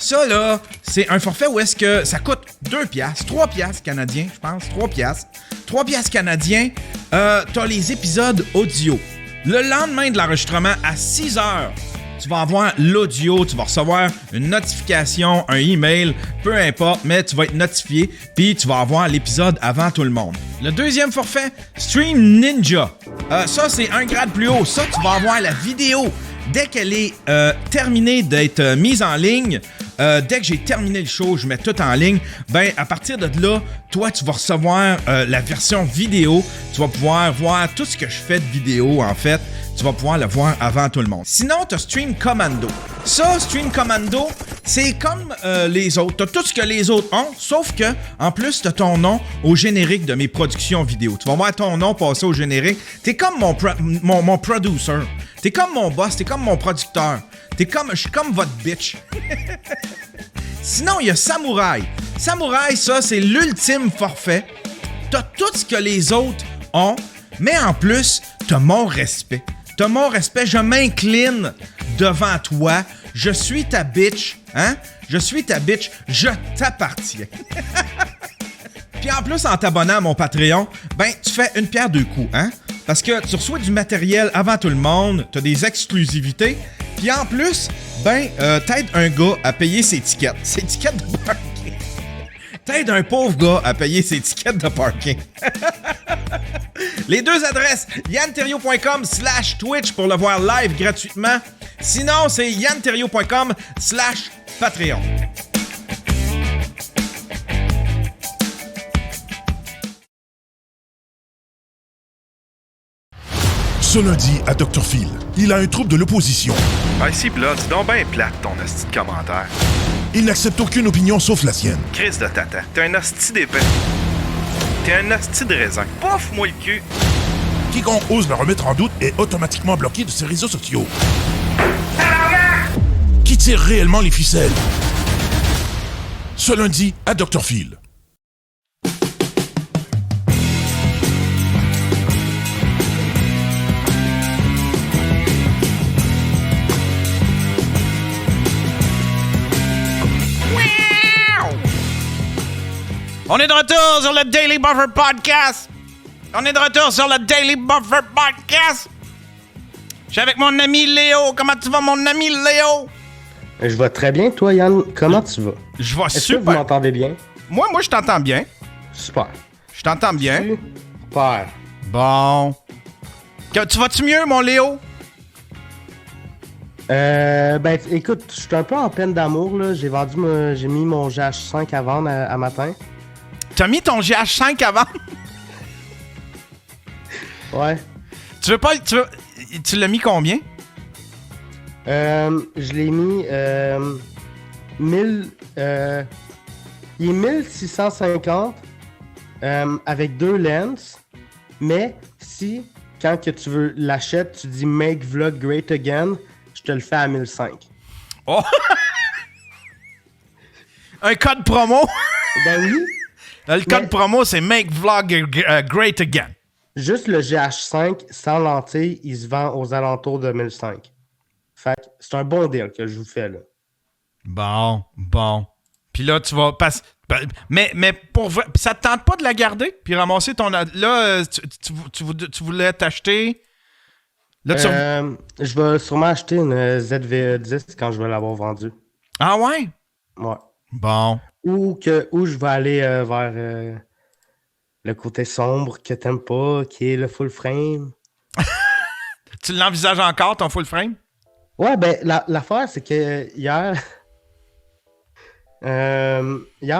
Ça, là, c'est un forfait où est-ce que ça coûte 2 piastres, 3 piastres canadiens, je pense, 3 piastres. 3 piastres canadiens, t'as les épisodes audio. Le lendemain de l'enregistrement, à 6 heures, tu vas avoir l'audio, tu vas recevoir une notification, un email, peu importe, mais tu vas être notifié, puis tu vas avoir l'épisode avant tout le monde. Le deuxième forfait, Stream Ninja. Ça, c'est un grade plus haut. Ça, tu vas avoir la vidéo. Dès qu'elle est terminée d'être mise en ligne, dès que j'ai terminé le show, je mets tout en ligne, ben à partir de là, toi, tu vas recevoir la version vidéo. Tu vas pouvoir voir tout ce que je fais de vidéo, en fait. Tu vas pouvoir le voir avant tout le monde. Sinon, tu as Stream Commando. Ça, Stream Commando, c'est comme les autres. Tu as tout ce que les autres ont, sauf que, en plus, tu as ton nom au générique de mes productions vidéo. Tu vas voir ton nom passer au générique. Tu es comme mon producer. T'es comme mon boss, t'es comme mon producteur. Je suis comme votre bitch. Sinon, il y a Samouraï. Samouraï, ça, c'est l'ultime forfait. T'as tout ce que les autres ont, mais en plus, t'as mon respect. T'as mon respect, je m'incline devant toi. Je suis ta bitch, hein? Je suis ta bitch, je t'appartiens. Puis en plus, en t'abonnant à mon Patreon, ben, tu fais une pierre deux coups, hein? Parce que tu reçois du matériel avant tout le monde, t'as des exclusivités, puis en plus, ben, t'aides un gars à payer ses tickets de parking. T'aides un pauvre gars à payer ses tickets de parking. Les 2 adresses, yanterrio.com/Twitch pour le voir live gratuitement. Sinon, c'est yanterrio.com/Patreon. Ce lundi, à Dr. Phil, il a un trouble de l'opposition. Ah, ici, pis là, dis donc ben plate ton hostie de commentaire. Il n'accepte aucune opinion sauf la sienne. Crise de tata. T'es un hostie d'épais. T'es un hostie de raisin. Pouf-moi le cul. Quiconque ose le remettre en doute est automatiquement bloqué de ses réseaux sociaux. Qui tire réellement les ficelles? Ce lundi, à Dr. Phil. On est de retour sur le Daily Buffer Podcast. Je suis avec mon ami Léo. Comment tu vas, mon ami Léo? Je vais très bien. Toi, Yann, comment tu vas? Je vais Est-ce super. que vous m'entendez bien? Moi, je t'entends bien. Super. Je t'entends bien. Super. Bon. Tu vas-tu mieux, mon Léo? Ben, écoute, je suis un peu en peine d'amour, là. J'ai mis mon GH5 à vendre à matin. T'as mis ton GH5 à vendre? Ouais. Tu l'as mis combien? Je l'ai mis 1000. Il est 1650 avec 2 lens. Mais si, quand que tu veux l'achètes, tu dis Make Vlog Great Again, je te le fais à 1005. Oh! Un code promo? Ben oui. Le code promo, c'est Make Vlog Great Again. juste le GH5 sans lentille, il se vend aux alentours de 1005. Fait que c'est un bon deal que je vous fais là. Bon. Puis là, tu vas passer. Mais pour vrai, ça te tente pas de la garder puis ramasser ton. Là, tu voulais t'acheter. Là, je vais sûrement acheter une ZV10 quand je vais l'avoir vendue. Ah ouais? Ouais. Bon. Ou je vais aller vers le côté sombre que t'aimes pas, qui est le full frame. Tu l'envisages encore, ton full frame? Ouais, ben, l'affaire, c'est que hier,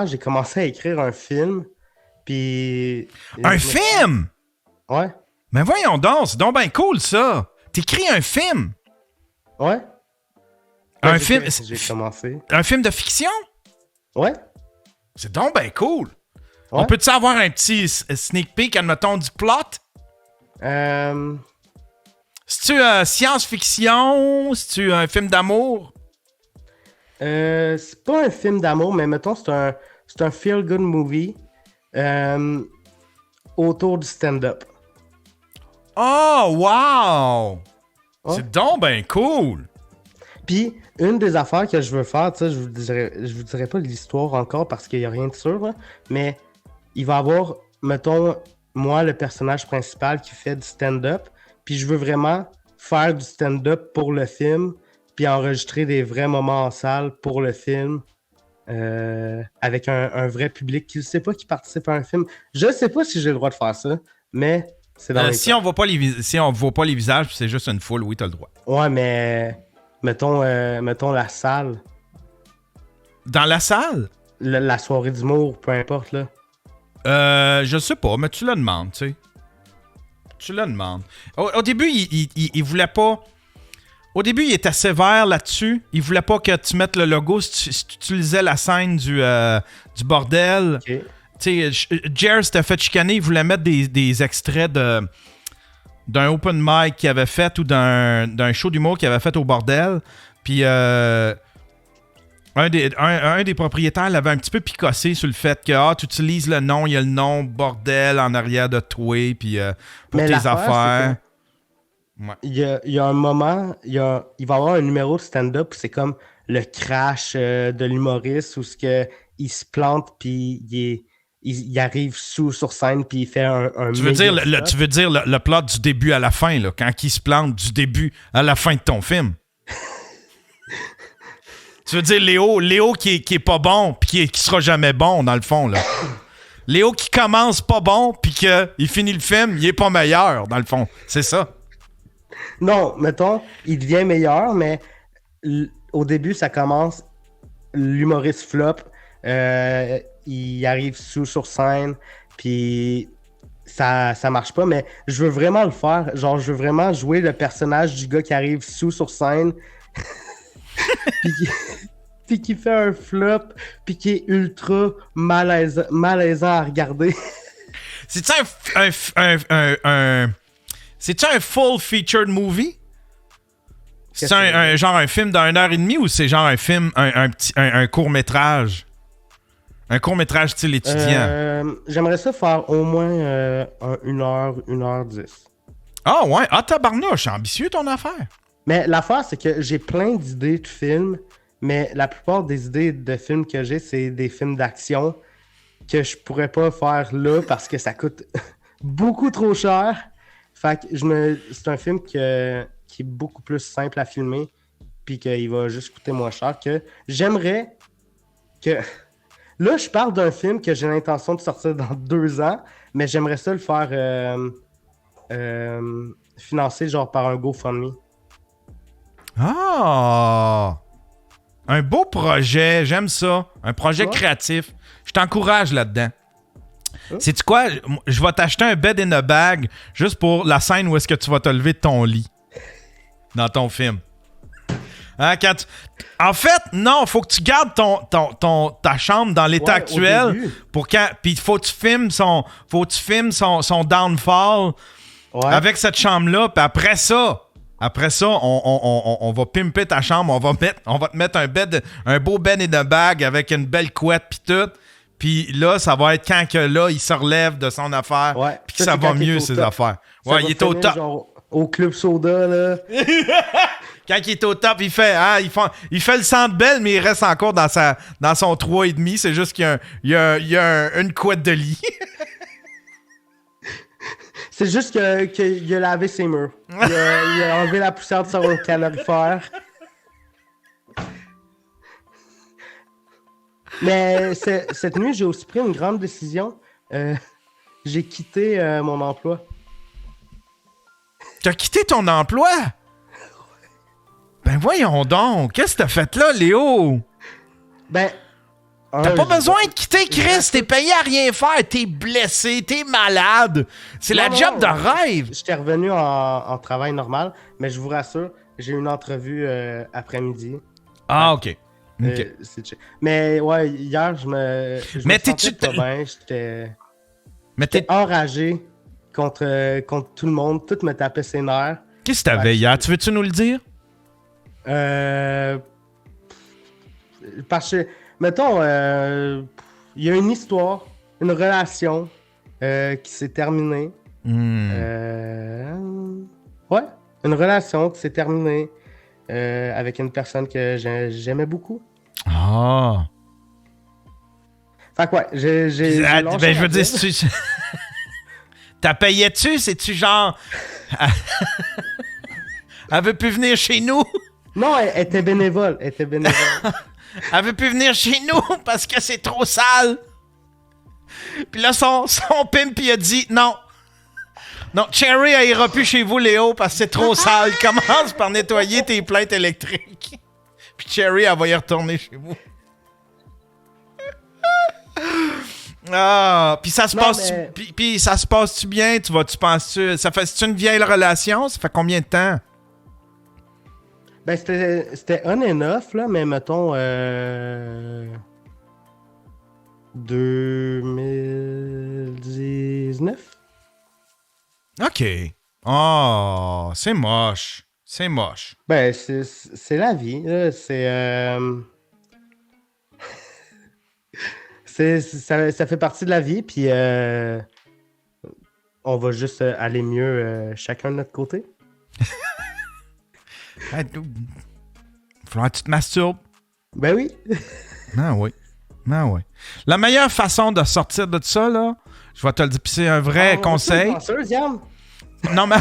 j'ai commencé à écrire un film, puis... Un film? Ouais. Mais voyons donc, c'est donc bien cool, ça. T'écris un film? Ouais. Un film... J'ai commencé. Un film de fiction? Ouais. C'est donc bien cool. Ouais. On peut-tu avoir un petit sneak peek, admettons, du plot? C'est-tu science-fiction? C'est-tu un film d'amour? C'est pas un film d'amour, mais mettons, c'est un feel-good movie autour du stand-up. Oh, wow! Ouais. C'est donc bien cool! Puis, une des affaires que je veux faire, tu sais, je vous dirai pas l'histoire encore parce qu'il y a rien de sûr, là, mais il va y avoir, mettons, moi, le personnage principal qui fait du stand-up, puis je veux vraiment faire du stand-up pour le film, puis enregistrer des vrais moments en salle pour le film, avec un vrai public qui ne sait pas qui participe à un film. Je sais pas si j'ai le droit de faire ça, mais c'est dans les si on voit pas les visages, puis c'est juste une foule, oui, t'as le droit. Ouais, mais mettons la salle. Dans la salle? La soirée d'humour, peu importe, là. Je sais pas, mais tu le demandes, tu sais. Tu le demandes. Au début, il voulait pas... Au début, il était sévère là-dessus. Il voulait pas que tu mettes le logo si tu utilisais la scène du bordel. Okay. Tu sais, Jer s'était fait chicaner. Il voulait mettre des extraits d'un open mic qu'il avait fait ou d'un show d'humour qu'il avait fait au bordel. Puis... Un des propriétaires l'avait un petit peu picossé sur le fait que tu utilises le nom, il y a le nom bordel en arrière de toi, puis pour tes affaires. Ouais. Il y a un moment, il va y avoir un numéro de stand-up où c'est comme le crash de l'humoriste où il se plante puis il arrive sur scène puis il fait un tu veux dire le plot du début à la fin, là, quand il se plante du début à la fin de ton film? Tu veux dire Léo qui est pas bon puis qui sera jamais bon, dans le fond, là. Léo qui commence pas bon puis qu'il finit le film, il est pas meilleur, dans le fond. C'est ça. Non, mettons, il devient meilleur, mais au début, ça commence, l'humoriste flop, il arrive sur scène, puis ça marche pas, mais je veux vraiment le faire. Genre, je veux vraiment jouer le personnage du gars qui arrive sur scène, puis qui fait un flop, puis qui est ultra malaisant à regarder. C'est-tu c'est-tu un full featured movie? C'est genre un film d'1h30 ou c'est genre un film, un court-métrage? Un court-métrage style étudiant? J'aimerais ça faire au moins 1h, 1h10. Ah ouais? Ah tabarnouche, ambitieux ton affaire. Mais l'affaire, c'est que j'ai plein d'idées de films, mais la plupart des idées de films que j'ai, c'est des films d'action que je pourrais pas faire là parce que ça coûte beaucoup trop cher. Fait que c'est un film qui est beaucoup plus simple à filmer puis qu'il va juste coûter moins cher que j'aimerais que... Là, je parle d'un film que j'ai l'intention de sortir dans 2 ans, mais j'aimerais ça le faire financer genre par un GoFundMe. Ah! Un beau projet, j'aime ça. Un projet créatif. Je t'encourage là-dedans. Sais-tu quoi? Je vais t'acheter un bed in a bag juste pour la scène où est-ce que tu vas te lever de ton lit dans ton film. Hein, en fait, non, faut que tu gardes ta chambre dans l'état actuel pour quand. Puis faut que tu filmes son downfall avec cette chambre-là. Puis après ça, on va pimper ta chambre. On va te mettre un beau bed in a bag avec une belle couette puis tout. Puis là, ça va être quand que là, il se relève de son affaire. Puis que ça va mieux, ses affaires. Ouais, il est au top. Genre, au Club Soda, là. Quand il est au top, il fait le Centre Bell, mais il reste encore dans son 3,5. C'est juste qu'il y a une couette de lit. C'est juste qu'il a lavé ses murs. Il a enlevé la poussière de son calorifère. Mais cette nuit, j'ai aussi pris une grande décision. J'ai quitté mon emploi. T'as quitté ton emploi? Ben voyons donc. Qu'est-ce que t'as fait là, Léo? Ben... T'as pas besoin de quitter, Chris. T'es payé à rien faire. T'es blessé. T'es malade. C'est la job de rêve. J'étais revenu en travail normal, mais je vous rassure, j'ai eu une entrevue après-midi. Ah, OK. Mais ouais, hier, je me sentais pas bien. J'étais enragé contre tout le monde. Tout me tapait ses nerfs. Qu'est-ce que t'avais hier? Tu veux-tu nous le dire? Parce que, mettons, il y a une histoire, une relation qui s'est terminée. Ouais, une relation qui s'est terminée avec une personne que j'aimais beaucoup. Ah! Fait que ouais, j'ai je veux dire, si tu... T'as payé-tu? C'est-tu genre... Elle veut plus venir chez nous? Non, elle était bénévole. Elle veut plus venir chez nous parce que c'est trop sale. Puis là, son pimp, il a dit non. Non, Cherry, elle ira plus chez vous, Léo, parce que c'est trop sale. Commence par nettoyer tes plaintes électriques. Puis Cherry, elle va y retourner chez vous. Ah, puis ça se passe, puis ça se passe-tu bien? Tu penses-tu, c'est une vieille relation? Ça fait combien de temps? Ben, c'était on and off, là, mais mettons 2019. OK. Oh, c'est moche. C'est moche. Ben, c'est la vie, là. Ça fait partie de la vie, puis on va juste aller mieux chacun de notre côté. Il faudra que tu te masturbes. Ben oui. Ah oui. Ah oui. La meilleure façon de sortir de ça, là, je vais te le dire, puis c'est un vrai conseil. Non, mais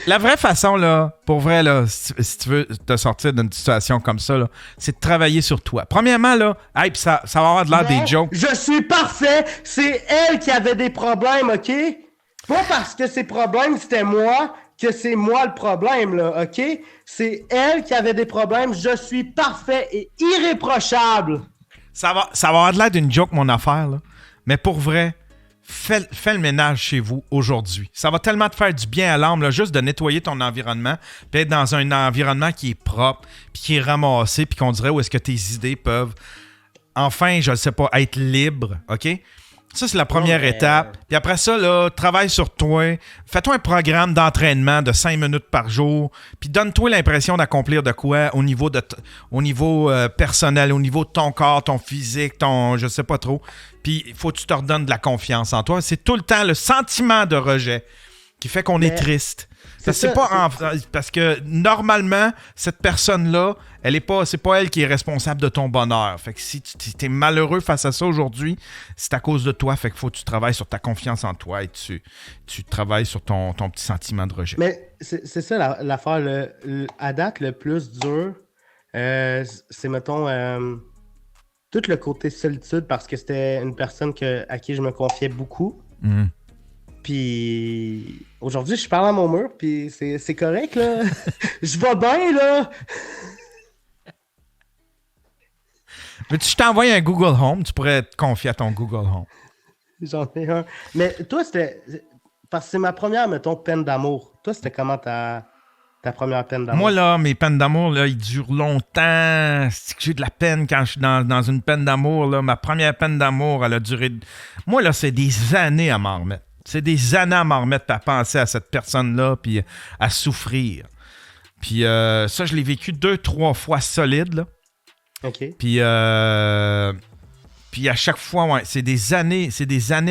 la vraie façon, là, pour vrai, là, si tu veux te sortir d'une situation comme ça, là, c'est de travailler sur toi. Premièrement, là, puis ça va avoir de l'air des jokes. Je suis parfait. C'est elle qui avait des problèmes, OK? Pas parce que ses problèmes, c'était moi, que c'est moi le problème, là, OK? C'est elle qui avait des problèmes. Je suis parfait et irréprochable. Ça va avoir de l'air d'une joke, mon affaire, là. Mais pour vrai, fais le ménage chez vous aujourd'hui. Ça va tellement te faire du bien à l'âme, là, juste de nettoyer ton environnement, puis être dans un environnement qui est propre, puis qui est ramassé, puis qu'on dirait où est-ce que tes idées peuvent, enfin, je ne sais pas, être libres, OK? Ça, c'est la première étape. Puis après ça, là, travaille sur toi. Fais-toi un programme d'entraînement de 5 minutes par jour. Puis donne-toi l'impression d'accomplir de quoi au niveau personnel, au niveau de ton corps, ton physique, je sais pas trop. Puis il faut que tu te redonnes de la confiance en toi. C'est tout le temps le sentiment de rejet qui fait qu'on est triste. Parce que normalement, cette personne-là, c'est pas elle qui est responsable de ton bonheur. Fait que si tu es malheureux face à ça aujourd'hui, c'est à cause de toi. Fait qu'il faut que tu travailles sur ta confiance en toi et tu travailles sur ton petit sentiment de rejet. Mais c'est ça l'affaire. À date, le plus dur, c'est, mettons, tout le côté solitude parce que c'était une personne à qui je me confiais beaucoup. Mm. Puis aujourd'hui, je parle à mon mur, puis c'est correct, là. Je vais bien, là. Veux-tu que je t'envoie un Google Home? Tu pourrais te confier à ton Google Home. J'en ai un. Mais toi, c'était... Parce que c'est ma première, mettons, peine d'amour. Toi, c'était comment ta première peine d'amour? Moi, là, mes peines d'amour, là, ils durent longtemps. C'est que j'ai de la peine quand je suis dans une peine d'amour, là. Ma première peine d'amour, elle a duré... Moi, là, c'est des années à m'en remettre. C'est des années à m'en remettre, à penser à cette personne-là, puis à souffrir. Puis ça, je l'ai vécu 2-3 fois solide, là. OK. Puis Puis à chaque fois, ouais, c'est des années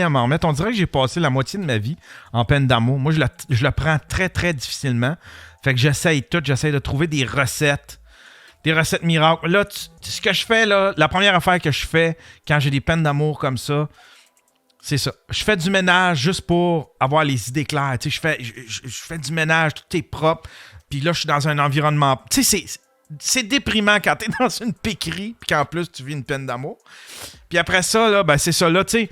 à m'en remettre. On dirait que j'ai passé la moitié de ma vie en peine d'amour. Moi, je le prends très, très difficilement. Fait que j'essaye de trouver des recettes miracles. Là, ce que je fais, là, la première affaire que je fais quand j'ai des peines d'amour comme ça, c'est ça. Je fais du ménage juste pour avoir les idées claires. Tu sais, je fais du ménage, tout est propre. Puis là, je suis dans un environnement... Tu sais, c'est déprimant quand t'es dans une piquerie puis qu'en plus, tu vis une peine d'amour. Puis après ça, là, ben c'est ça. Là, tu sais,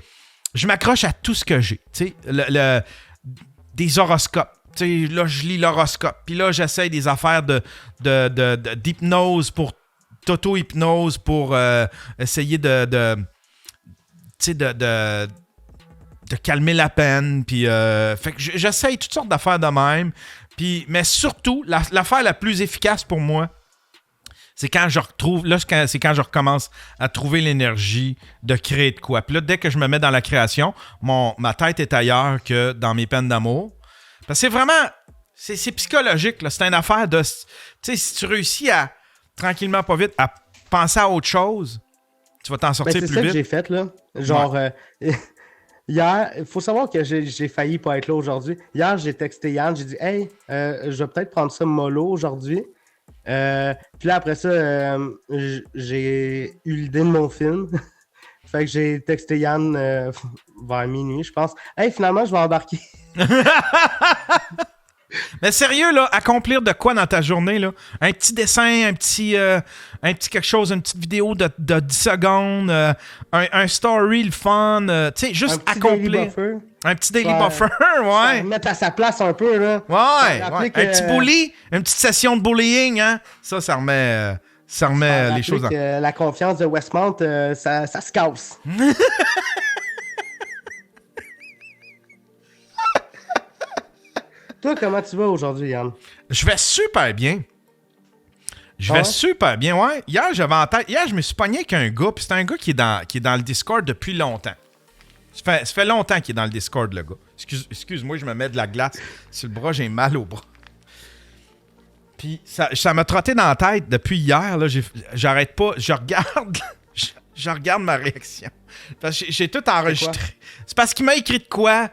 je m'accroche à tout ce que j'ai. Tu sais, des horoscopes. Tu sais, là, je lis l'horoscope. Puis là, j'essaye des affaires d'hypnose d'auto-hypnose pour essayer de calmer la peine. Puis, fait que j'essaye toutes sortes d'affaires de même. Puis, mais surtout, l'affaire la plus efficace pour moi, c'est quand je recommence à trouver l'énergie de créer de quoi. Puis là, dès que je me mets dans la création, ma tête est ailleurs que dans mes peines d'amour. Parce que c'est vraiment... C'est psychologique, là. C'est une affaire de... Tu sais, si tu réussis à, tranquillement, pas vite, à penser à autre chose, tu vas t'en sortir plus vite. C'est ça que j'ai fait, là. Genre... Hier, il faut savoir que j'ai failli pas être là aujourd'hui. Hier, j'ai texté Yann, j'ai dit « Hey, je vais peut-être prendre ça mollo aujourd'hui. » Puis là, après ça, j'ai eu l'idée de mon film. Fait que j'ai texté Yann vers minuit, je pense. « Hey, finalement, je vais embarquer. » Mais sérieux, là, accomplir de quoi dans ta journée, là? Un petit dessin, un petit quelque chose, une petite vidéo de 10 secondes, un story, le fun, tu sais, juste accomplir. Un petit daily buffer, ouais. Mettre à sa place un peu, là. Ouais. Un petit bully, une petite session de bullying, hein? Ça remet les choses en... La confiance de Westmount, ça se casse. Toi, comment tu vas aujourd'hui, Yann? Je vais super bien. Super bien, ouais. Hier, je me suis pogné avec un gars, puis c'est un gars qui est dans le Discord depuis longtemps. Ça fait longtemps qu'il est dans le Discord, le gars. Excuse-moi, je me mets de la glace sur le bras, j'ai mal au bras. Puis ça m'a trotté dans la tête depuis hier, là. J'arrête pas, je regarde ma réaction. Parce que j'ai tout enregistré. C'est parce qu'il m'a écrit de quoi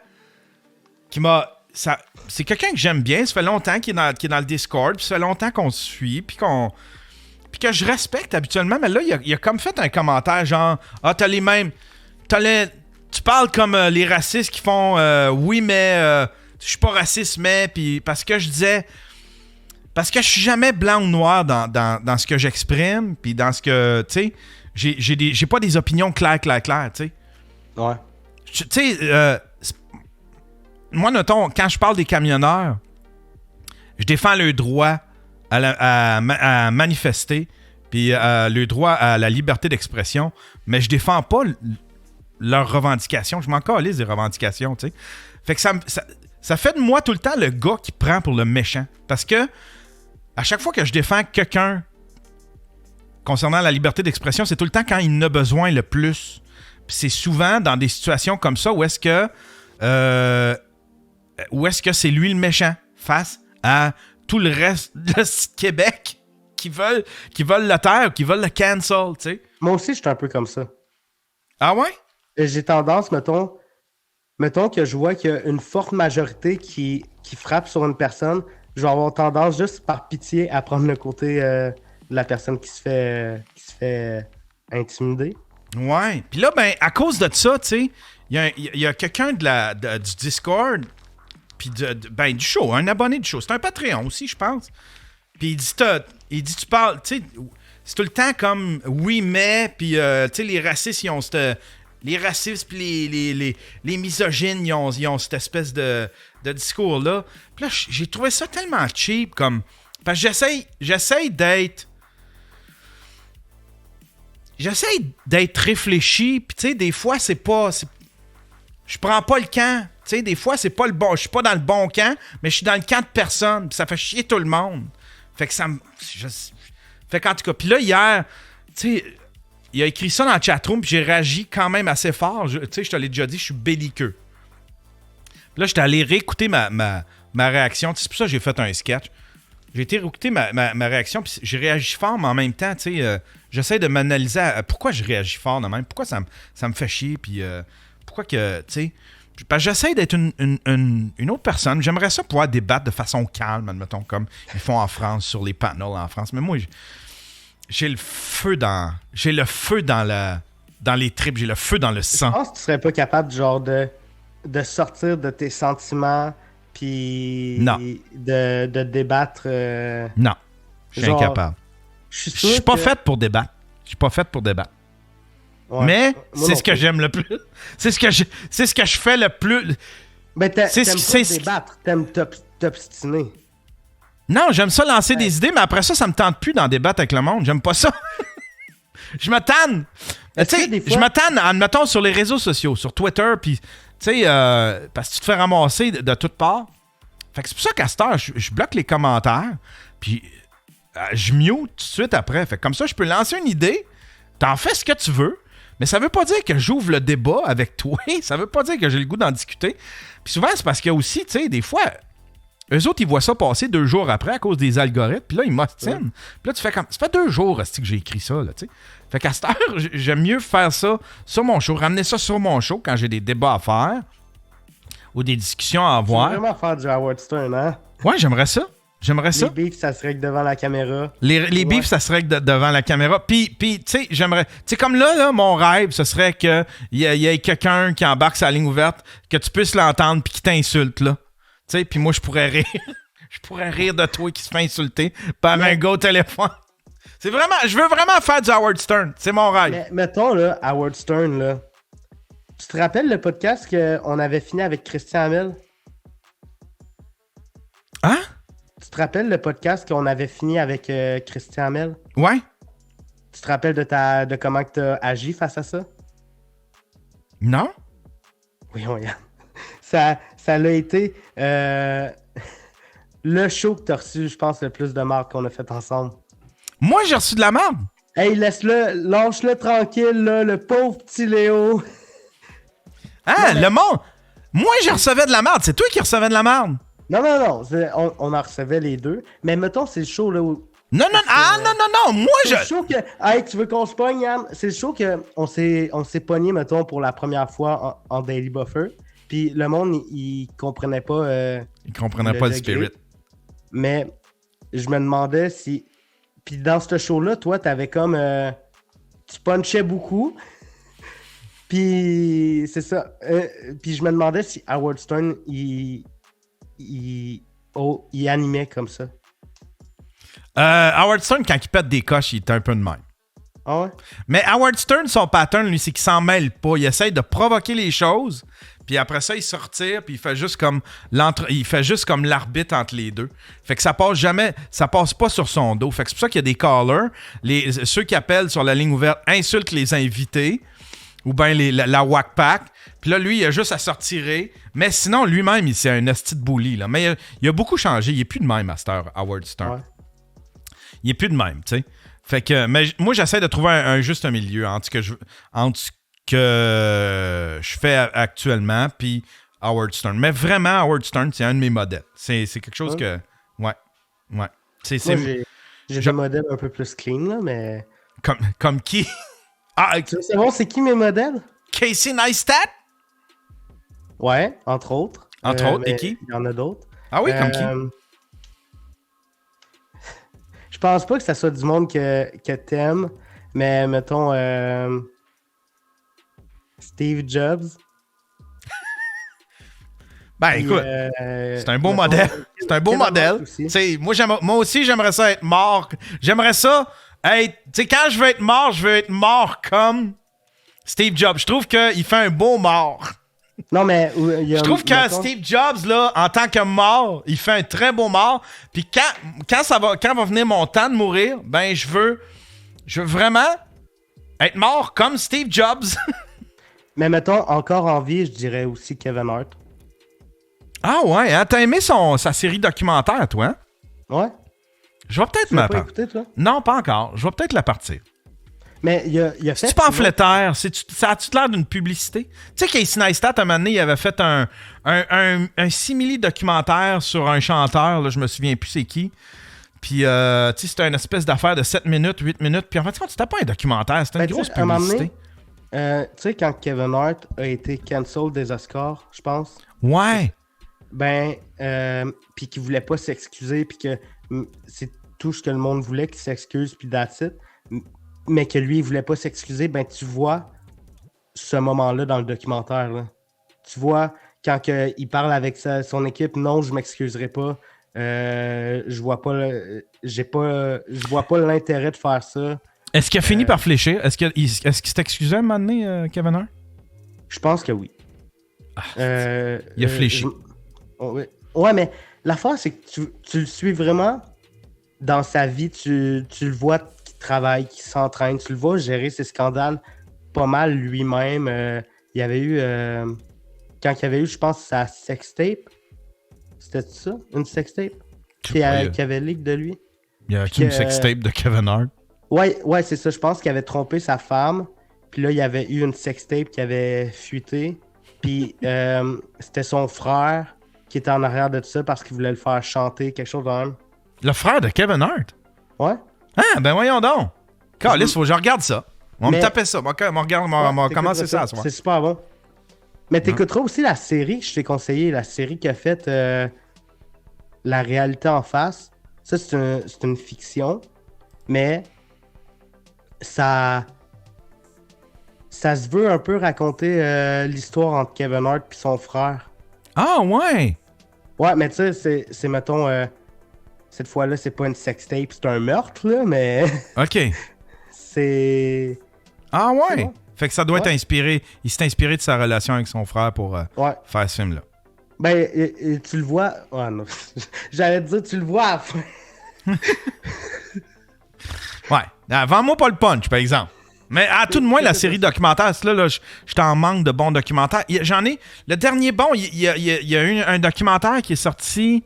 c'est quelqu'un que j'aime bien. Ça fait longtemps qu'il est dans le Discord. Puis ça fait longtemps qu'on se suit. Puis que je respecte habituellement. Mais là, il a comme fait un commentaire genre « Ah, t'as les mêmes... Tu parles comme les racistes qui font oui, mais je suis pas raciste, mais... » Puis parce que je disais... Parce que je suis jamais blanc ou noir dans ce que j'exprime. Puis dans ce que... Tu sais, j'ai pas des opinions claires, tu sais. Ouais. Tu sais... moi, notons, quand je parle des camionneurs, je défends le droit à manifester, puis le droit à la liberté d'expression, mais je défends pas leurs revendications. Je m'en calisse des revendications, tu sais. Fait que ça fait de moi tout le temps le gars qui prend pour le méchant. Parce que à chaque fois que je défends quelqu'un concernant la liberté d'expression, c'est tout le temps quand il en a besoin le plus. Puis c'est souvent dans des situations comme ça où est-ce que c'est lui le méchant face à tout le reste de Québec qui veulent le taire, qui veulent le cancel, tu sais. Moi aussi, je suis un peu comme ça. Ah ouais? J'ai tendance, mettons que je vois qu'il y a une forte majorité qui frappe sur une personne, je vais avoir tendance juste par pitié à prendre le côté de la personne qui se fait intimider. Ouais. Puis là, ben, à cause de ça, tu sais, il y a quelqu'un du Discord, puis du show, un abonné du show. C'est un Patreon aussi, je pense. Puis il dit, tu parles, tu sais, c'est tout le temps comme oui, mais, puis, tu sais, les racistes, ils ont les racistes, puis les misogynes, ils ont cette espèce de discours-là. Puis là, j'ai trouvé ça tellement cheap, comme, parce que j'essaye d'être réfléchi, puis tu sais, des fois, c'est pas... Je prends pas le camp. Tu sais, des fois, c'est pas le bon... Je suis pas dans le bon camp, mais je suis dans le camp de personne, puis ça fait chier tout le monde. Fait que ça me... Fait qu'en tout cas... Puis là, hier, tu sais, il a écrit ça dans le chatroom, puis j'ai réagi quand même assez fort. Tu sais, je te l'ai déjà dit, je suis belliqueux. Puis là, j'étais allé réécouter ma réaction. C'est pour ça que j'ai fait un sketch. J'ai été réécouter ma réaction, puis j'ai réagi fort, mais en même temps, tu sais, j'essaie de m'analyser à pourquoi je réagis fort de même, pourquoi ça me fait chier, puis pourquoi que, tu sais, parce que j'essaie d'être une autre personne. J'aimerais ça pouvoir débattre de façon calme, admettons, comme ils font en France, sur les panels en France. Mais moi, j'ai le feu dans les tripes, j'ai le feu dans le sang. Je pense que tu serais pas capable, genre, de sortir de tes sentiments, puis de débattre. Non, je suis incapable. Je suis pas faite pour débattre. Ouais. Mais c'est ce que j'aime le plus. C'est ce que je fais le plus. Mais t'aimes pas débattre, t'aimes t'obstiner. Non, j'aime ça lancer des idées, mais après ça me tente plus d'en débattre avec le monde. J'aime pas ça. Je me tanne. Tu sais, je me tanne, admettons, sur les réseaux sociaux, sur Twitter, puis, tu sais, parce que tu te fais ramasser de toutes parts. Fait que c'est pour ça qu'à cette heure, je bloque les commentaires, puis je mute tout de suite après. Fait que comme ça, je peux lancer une idée, t'en fais ce que tu veux, mais ça veut pas dire que j'ouvre le débat avec toi, ça veut pas dire que j'ai le goût d'en discuter. Puis souvent, c'est parce qu'il y a aussi, tu sais, des fois, eux autres, ils voient ça passer 2 jours après à cause des algorithmes, puis là, ils m'ostinent. Puis là, tu fais comme, ça fait 2 jours que j'ai écrit ça, là, tu sais. Fait qu'à cette heure, j'aime mieux faire ça sur mon show, ramener ça sur mon show quand j'ai des débats à faire ou des discussions à avoir. Tu veux vraiment faire du Howard Stern, hein? Ouais, j'aimerais ça. Les beefs, ça se règle devant la caméra. Les beefs, ça se règle devant la caméra. Puis tu sais, j'aimerais... Tu sais, comme là, mon rêve, ce serait qu'il y ait quelqu'un qui embarque sa ligne ouverte, que tu puisses l'entendre puis qui t'insulte, là. Tu sais, puis moi, je pourrais rire. Je pourrais rire de toi qui se fait insulter par un gars au téléphone. C'est vraiment... Je veux vraiment faire du Howard Stern. C'est mon rêve. Mais mettons, là, Howard Stern, là. Tu te rappelles le podcast qu'on avait fini avec Christian Hamel? Hein? Tu te rappelles le podcast qu'on avait fini avec Christian Hamel? Ouais. Tu te rappelles de comment tu as agi face à ça? Non? Oui, regarde. Ça l'a été le show que tu as reçu, je pense, le plus de marques qu'on a fait ensemble. Moi, j'ai reçu de la merde? Hey, lâche-le tranquille, là, le pauvre petit Léo. Ah, le monde! Moi, je recevais de la merde. C'est toi qui recevais de la merde. Non. On en recevait les deux. Mais mettons, c'est le show là où. Non. Moi, c'est le show que. Hey, tu veux qu'on se pogne, Yann? C'est le show qu'on s'est pogné, mettons, pour la première fois en Daily Buffer. Puis le monde, il comprenait pas. Il comprenait pas le spirit. Mais je me demandais si. Puis dans ce show-là, toi, t'avais comme. Tu punchais beaucoup. Puis c'est ça. Puis je me demandais si Howard Stern, il animait comme ça. Howard Stern, quand il pète des coches, il est un peu de même. Ah ouais? Mais Howard Stern, son pattern, lui, c'est qu'il s'en mêle pas. Il essaie de provoquer les choses, puis après ça, il se retire, puis il fait juste comme l'arbitre entre les deux. Fait que ça passe pas sur son dos. Fait que c'est pour ça qu'il y a des callers. Ceux qui appellent sur la ligne ouverte insultent les invités, ou bien la Wack Pack. Puis là, lui, il a juste à se retirer. Mais sinon, lui-même, c'est un esti de bully, là. Mais il a beaucoup changé. Il est plus de même, Master Howard Stern. Ouais. Il est plus de même, tu sais. Fait que, mais moi, j'essaie de trouver un juste milieu entre ce que je fais actuellement puis Howard Stern. Mais vraiment, Howard Stern, c'est un de mes modèles. C'est quelque chose que... Ouais. Moi, j'ai des modèles un peu plus clean, là, mais... Comme qui? C'est bon, c'est qui mes modèles? Casey Neistat? Ouais, entre autres. Entre autres, et qui? Il y en a d'autres. Ah oui, comme qui? Je pense pas que ça soit du monde que t'aimes, mais mettons Steve Jobs. Ben écoute, c'est un beau modèle. C'est un beau modèle. Moi aussi, j'aimerais ça être mort. J'aimerais ça être... Tu sais, quand je veux être mort comme Steve Jobs. Je trouve qu'il fait un beau mort. Non, mais... je trouve que Steve Jobs, là, en tant que mort, il fait un très beau mort. Puis quand va venir mon temps de mourir, ben je veux vraiment être mort comme Steve Jobs. Mais mettons, encore en vie, je dirais aussi Kevin Hart. Ah ouais, hein? T'as aimé sa série documentaire, toi? Hein? Ouais. Je vais peut-être m'attendre. Tu l'as pas écouté, toi? Non, pas encore. Je vais peut-être la partir. Mais il a fait... C'est-tu pamphlétaire? Ça a-tu l'air d'une publicité? Tu sais, Casey Neistat, à un moment donné, il avait fait un simili-documentaire sur un chanteur, là, je me souviens plus c'est qui. Tu Puis, tu sais, c'était une espèce d'affaire de 7 minutes, 8 minutes. Puis en fait, c'était pas un documentaire, c'était une grosse publicité. Tu sais, quand Kevin Hart a été cancel des Oscars, je pense. Ouais. Puis qu'il voulait pas s'excuser, puis que c'est tout ce que le monde voulait, qu'il s'excuse, puis that's it. Mais que lui, il voulait pas s'excuser, ben tu vois ce moment-là dans le documentaire, là. Tu vois, quand il parle avec son équipe, non, je m'excuserai pas. Je vois pas l'intérêt de faire ça. Est-ce qu'il a fini par fléchir? Est-ce qu'il s'est excusé à un moment donné, Kevin Hart? Je pense que oui. Il a fléchi. Ouais, mais l'affaire, c'est que tu le suis vraiment dans sa vie. Tu le vois qu'il travaille, qu'il s'entraîne. Tu le vois gérer ses scandales pas mal lui-même. Il y avait eu... quand il y avait eu, je pense, sa sextape. C'était ça? Une sextape? Qui avait leak de lui? Il y a une sextape de Kevin Hart? Ouais, c'est ça. Je pense qu'il avait trompé sa femme. Puis là, il y avait eu une sextape qui avait fuité. Puis c'était son frère qui était en arrière de tout ça parce qu'il voulait le faire chanter, quelque chose de même. Le frère de Kevin Hart? Ouais. Ah, ben voyons donc. Calice, faut que je regarde ça. On me tapait ça. On va commencer ça à soir. C'est super bon. Mais t'écouteras aussi la série que je t'ai conseillé, la série qui a fait La réalité en face. Ça, c'est une fiction, mais ça se veut un peu raconter l'histoire entre Kevin Hart et son frère. Ah, ouais! Ouais, mais tu sais, c'est mettons, cette fois-là, c'est pas une sextape, c'est un meurtre, là, mais... OK. C'est... Ah, ouais! Bon. Fait que ça doit être inspiré. Il s'est inspiré de sa relation avec son frère pour faire ce film-là. Ben, tu le vois... Oh, non. J'allais te dire, tu le vois à la fin. Ouais. Vends-moi pas le punch, par exemple. Mais à tout de moins, la série documentaire, là, je t'en manque de bons documentaires. J'en ai... Le dernier bon, il y a eu un documentaire qui est sorti...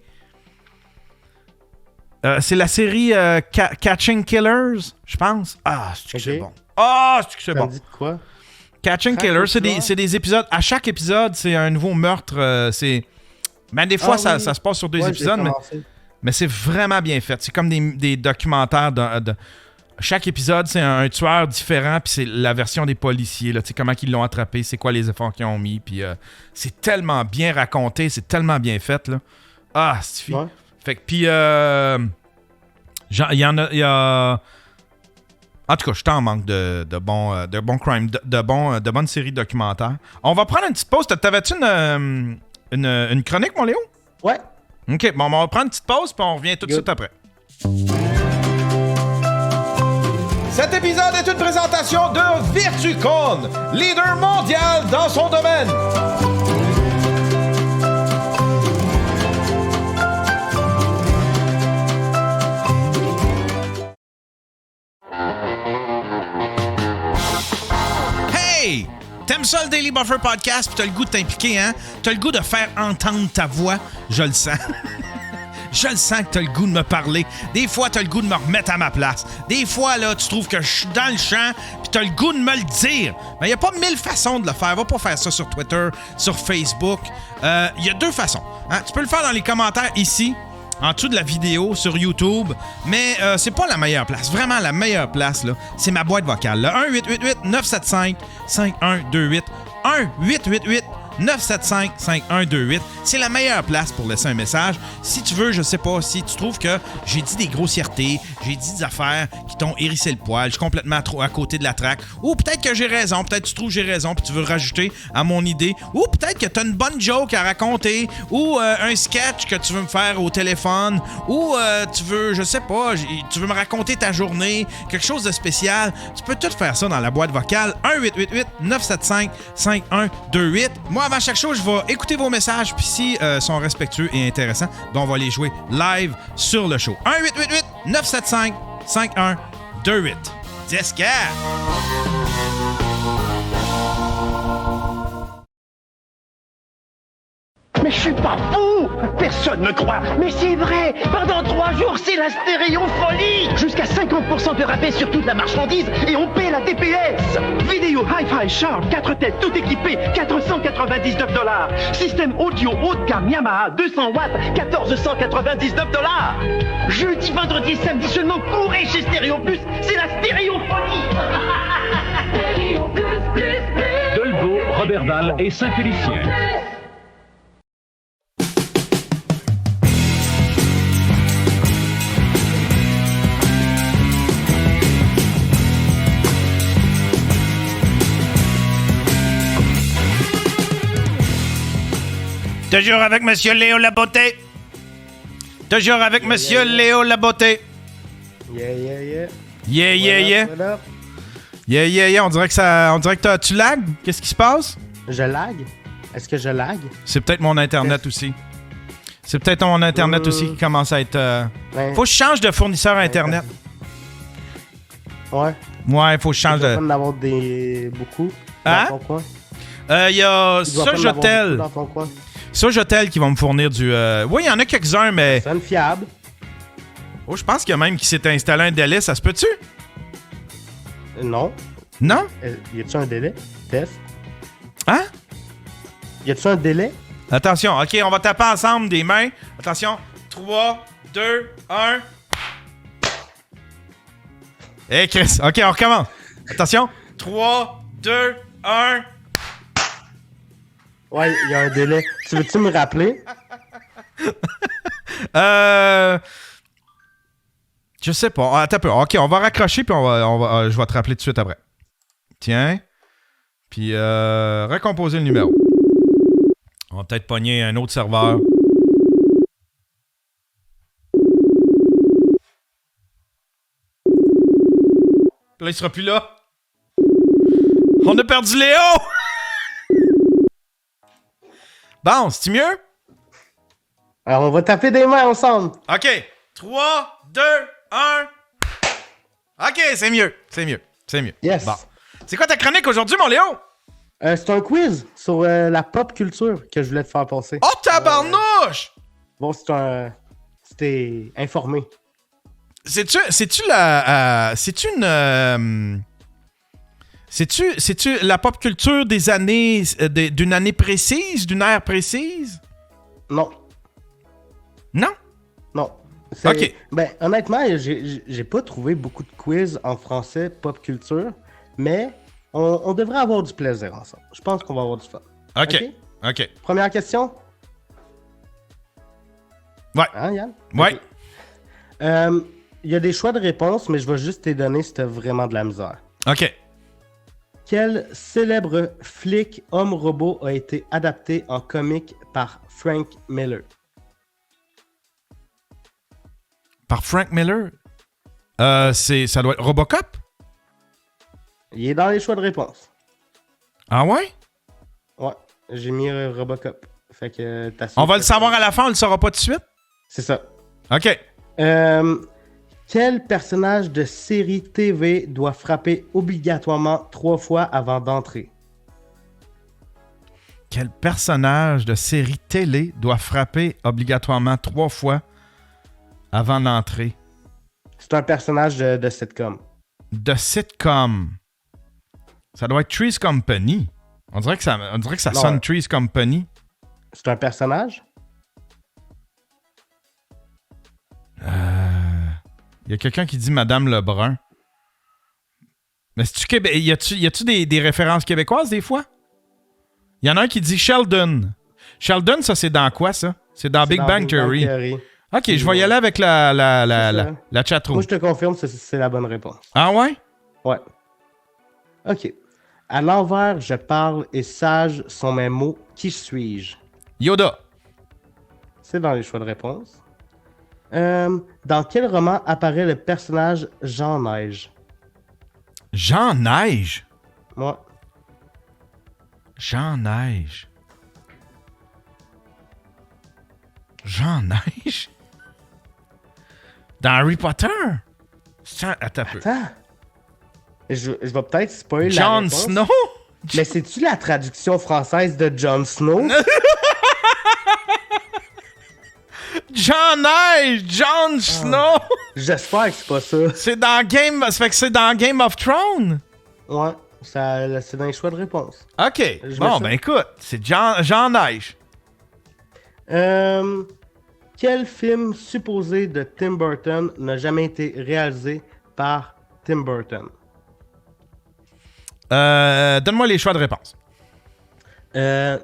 c'est la série Catching Killers, je pense. Ah, c'est bon. Ah, c'est bon. Ça me dit quoi? Catching Killers, c'est des épisodes. À chaque épisode, c'est un nouveau meurtre. Des fois, ça se passe sur 2 épisodes, mais c'est vraiment bien fait. C'est comme des documentaires de... Chaque épisode, c'est un tueur différent, puis c'est la version des policiers, là, comment ils l'ont attrapé, c'est quoi les efforts qu'ils ont mis, puis c'est tellement bien raconté, c'est tellement bien fait, là. Ah, c'est fini. Fait que, puis, il y a... En tout cas, je t'en manque de bons crime, de bonnes séries documentaires. On va prendre une petite pause. T'avais-tu une chronique, mon Léo? Ouais. OK, bon, on va prendre une petite pause, puis on revient tout de suite après. Cet épisode est une présentation de Virtucon, leader mondial dans son domaine. Hey! T'aimes ça le Daily Buffer Podcast pis t'as le goût de t'impliquer, hein? T'as le goût de faire entendre ta voix, je le sens. Je le sens que t'as le goût de me parler. Des fois, t'as le goût de me remettre à ma place. Des fois, là, tu trouves que je suis dans le champ pis t'as le goût de me le dire. Mais y a pas 1000 façons de le faire. Va pas faire ça sur Twitter, sur Facebook. Y a 2 façons. Hein? Tu peux le faire dans les commentaires ici, en dessous de la vidéo, sur YouTube. Mais c'est pas la meilleure place. Vraiment, la meilleure place, là, c'est ma boîte vocale. Le 1-888-975-5128. 1-888-975-5128. C'est la meilleure place pour laisser un message. Si tu veux, je sais pas, si tu trouves que j'ai dit des grossièretés, j'ai dit des affaires qui t'ont hérissé le poil, je suis complètement trop à côté de la traque, ou peut-être que j'ai raison, peut-être que tu trouves que j'ai raison puis tu veux rajouter à mon idée, ou peut-être que t'as une bonne joke à raconter, ou un sketch que tu veux me faire au téléphone, ou tu veux, je sais pas, tu veux me raconter ta journée, quelque chose de spécial, tu peux tout faire ça dans la boîte vocale. 1-888-975-5128. Moi, avant chaque chose, je vais écouter vos messages, puis si sont respectueux et intéressants, ben on va les jouer live sur le show. 1-888-975-5128. Jessica! Mais je suis pas fou! Personne me croit! Mais c'est vrai! Pendant 3 jours, c'est la stéréofolie! Jusqu'à 50% de rabais sur toute la marchandise et on paie la TPS! Vidéo Hi-Fi Sharp, 4 têtes, tout équipé, $499. Système audio haut de gamme Yamaha, 200 watts, $1,499. Jeudi, vendredi, samedi seulement, courez chez Stéréo Plus, c'est la stéréofolie! Dolbeau, Roberval et Saint-Félicien. Toujours avec Monsieur Léo Laboté. Toujours avec Monsieur Léo Laboté. Yeah, yeah, yeah. Yeah, yeah, yeah. What up? Yeah, yeah, yeah. On dirait que tu lags. Qu'est-ce qui se passe? Je lag? Est-ce que je lag? C'est peut-être mon Internet aussi. C'est peut-être mon Internet aussi qui commence à être... Faut que je change de fournisseur Internet. Ouais. Ouais, faut que je change de... Il doit en avoir beaucoup hein? dans ton coin. Il y a Sojotel. Dans ton coin. Sojotel qui va me fournir du... Oui, il y en a quelques-uns, mais... Ça sonne fiable. Oh, je pense qu'il y a même qui s'est installé un délai. Ça se peut-tu? Non. Non? Y a-tu un délai? Test. Hein? Y a-tu un délai? Attention, OK, on va taper ensemble des mains. Attention. 3, 2, 1. Hey, Chris. OK, on recommence. Attention. 3, 2, 1. Ouais, il y a un délai. Tu veux-tu me rappeler? Je sais pas. Attends un peu. OK, on va raccrocher puis je vais te rappeler tout de suite après. Tiens. Puis recomposer le numéro. On va peut-être pogner un autre serveur. Là, il sera plus là. On a perdu Léo! Bon, c'est-tu mieux? Alors, on va taper des mains ensemble. OK. 3, 2, 1. OK, c'est mieux. C'est mieux. C'est mieux. Yes. Bon. C'est quoi ta chronique aujourd'hui, mon Léo? C'est un quiz sur la pop culture que je voulais te faire passer. Oh, tabarnouche! Bon, c'était informé. C'est-tu la pop culture des années... d'une année précise? D'une ère précise? Non. Non? Non. OK. Ben, honnêtement, j'ai pas trouvé beaucoup de quiz en français pop culture, mais on devrait avoir du plaisir ensemble. Je pense qu'on va avoir du fun. OK. Première question? Ouais. Hein, Yann? Ouais. Okay. Il y a des choix de réponses, mais je vais juste te donner si t'as vraiment de la misère. OK. Quel célèbre flic homme-robot a été adapté en comic par Frank Miller? Par Frank Miller? Ça doit être Robocop? Il est dans les choix de réponse. Ah ouais? Ouais, j'ai mis Robocop. Fait que on va le savoir à la fin, on le saura pas tout de suite? C'est ça. OK. Quel personnage de série TV doit frapper obligatoirement 3 fois avant d'entrer? Quel personnage de série télé doit frapper obligatoirement 3 fois avant d'entrer? C'est un personnage de sitcom. De sitcom. Ça doit être Three's Company. On dirait que ça sonne Three's Company. C'est un personnage? Il y a quelqu'un qui dit Madame Lebrun. Mais c'est-tu Québec? Y a-tu des références québécoises des fois? Il y en a un qui dit Sheldon. Sheldon, ça c'est dans quoi ça? C'est dans Big Bang Theory. Ok, je vais y aller avec la chatroom. Moi je te confirme, c'est la bonne réponse. Ah ouais? Ouais. Ok. À l'envers, je parle et sage sont mes mots. Qui suis-je? Yoda. C'est dans les choix de réponse. Dans quel roman apparaît le personnage Jean Neige? Jean Neige? Ouais. Jean Neige. Jean Neige? Dans Harry Potter? Attends un peu. Je vais peut-être spoiler Jon la réponse. Snow? Mais c'est-tu la traduction française de Jon Snow? Jean Neige! Jon Snow! J'espère que c'est pas ça. C'est dans Game... Ça fait que c'est dans Game of Thrones? Ouais, c'est dans les choix de réponse. OK. Bon, ben écoute, c'est Jean Neige. Quel film supposé de Tim Burton n'a jamais été réalisé par Tim Burton? Donne-moi les choix de réponse.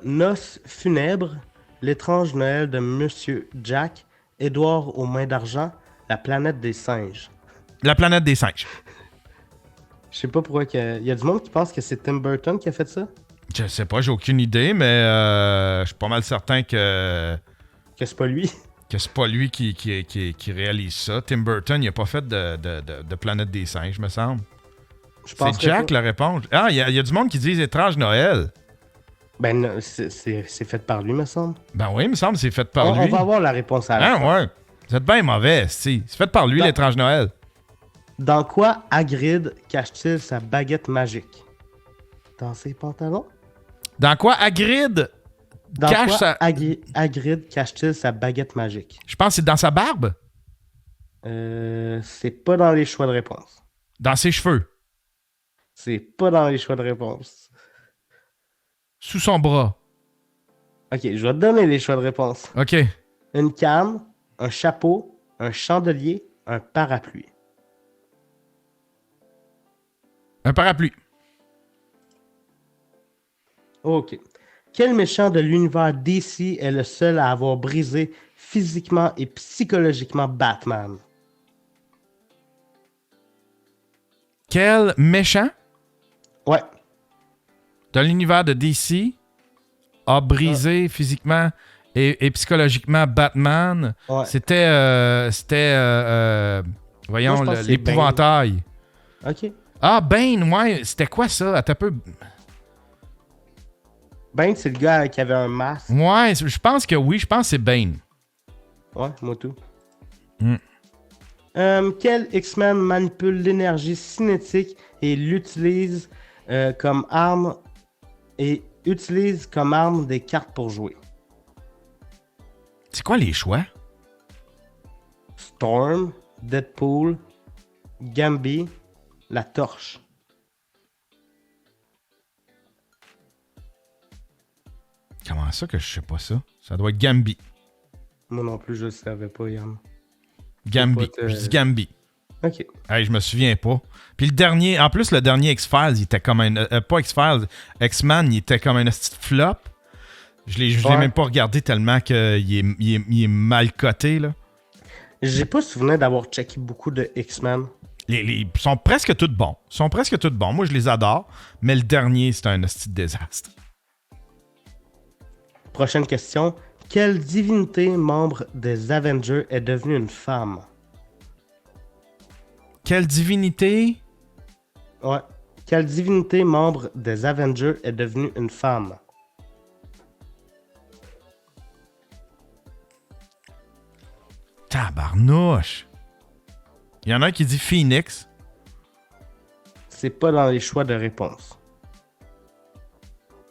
Noces funèbres, L'étrange Noël de Monsieur Jack, Édouard aux mains d'argent, La planète des singes. La planète des singes. Je sais pas pourquoi il y a du monde qui pense que c'est Tim Burton qui a fait ça. Je sais pas, j'ai aucune idée, mais je suis pas mal certain que c'est pas lui. Que c'est pas lui qui réalise ça. Tim Burton, il a pas fait de Planète des singes, me semble. C'est Jack la réponse. Ah, il y a du monde qui dit Étrange Noël. Ben, c'est fait par lui, me semble. Ben oui, il me semble que c'est fait par lui. On va avoir la réponse à la fin. Ouais. Vous êtes bien mauvais, si. C'est fait par lui, l'Étrange Noël. Dans quoi Hagrid cache-t-il sa baguette magique? Dans ses pantalons? Dans quoi Hagrid Hagrid cache-t-il sa baguette magique? Je pense que c'est dans sa barbe. C'est pas dans les choix de réponse. Dans ses cheveux. C'est pas dans les choix de réponse. Sous son bras. Ok, je vais te donner les choix de réponse. Ok. Une canne, un chapeau, un chandelier, un parapluie. Un parapluie. Ok. Quel méchant de l'univers DC est le seul à avoir brisé physiquement et psychologiquement Batman? Quel méchant? Ouais. De l'univers de DC a brisé physiquement et psychologiquement Batman. Ouais. C'était voyons, l'épouvantail. Ok. Ah, Bane, ouais. C'était quoi ça? Attends un peu. Bane, c'est le gars qui avait un masque. Ouais, je pense que oui. Je pense que c'est Bane. Ouais, moi tout. Quel X-Men manipule l'énergie cinétique et l'utilise comme arme des cartes pour jouer? C'est quoi les choix? Storm, Deadpool, Gambit, la Torche. Comment ça que je sais pas ça? Ça doit être Gambit. Moi non plus, je le savais pas, Yann. Gambit. Je dis Gambit. Ok. Hey, je me souviens pas. Puis le dernier, en plus, le dernier X-Files, il était comme un. Pas X-Files, X-Men, il était comme un petit flop. Je l'ai même pas regardé tellement qu'il est mal coté, là. J'ai pas souvenir d'avoir checké beaucoup de X-Men. Ils sont presque tous bons. Moi, je les adore. Mais le dernier, c'est un petit désastre. Prochaine question. Quelle divinité membre des Avengers est devenue une femme? Quelle divinité? Ouais. Quelle divinité membre des Avengers est devenue une femme? Tabarnouche! Il y en a un qui dit Phoenix. C'est pas dans les choix de réponse.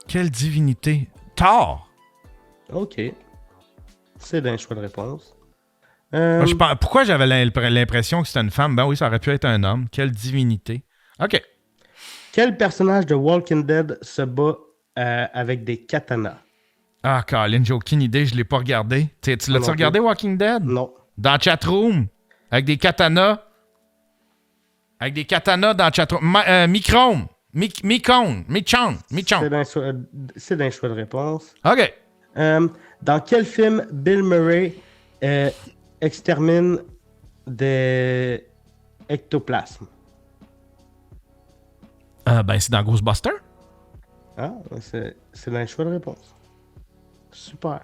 Quelle divinité? Thor! Ok. C'est dans les choix de réponse. Pourquoi j'avais l'impression que c'était une femme? Ben oui, ça aurait pu être un homme. Quelle divinité? OK. Quel personnage de Walking Dead se bat avec des katanas? Ah, Colin, j'ai aucune idée. Je l'ai pas regardé. Tu l'as-tu regardé, Walking Dead? Non. Dans le chatroom? Avec des katanas? Avec des katanas dans le chatroom. Micron. Michon. C'est dans les choix de réponse. OK. Dans quel film Bill Murray extermine des ectoplasmes? Ben, c'est dans Ghostbusters. Ah, c'est dans les choix de réponse. Super.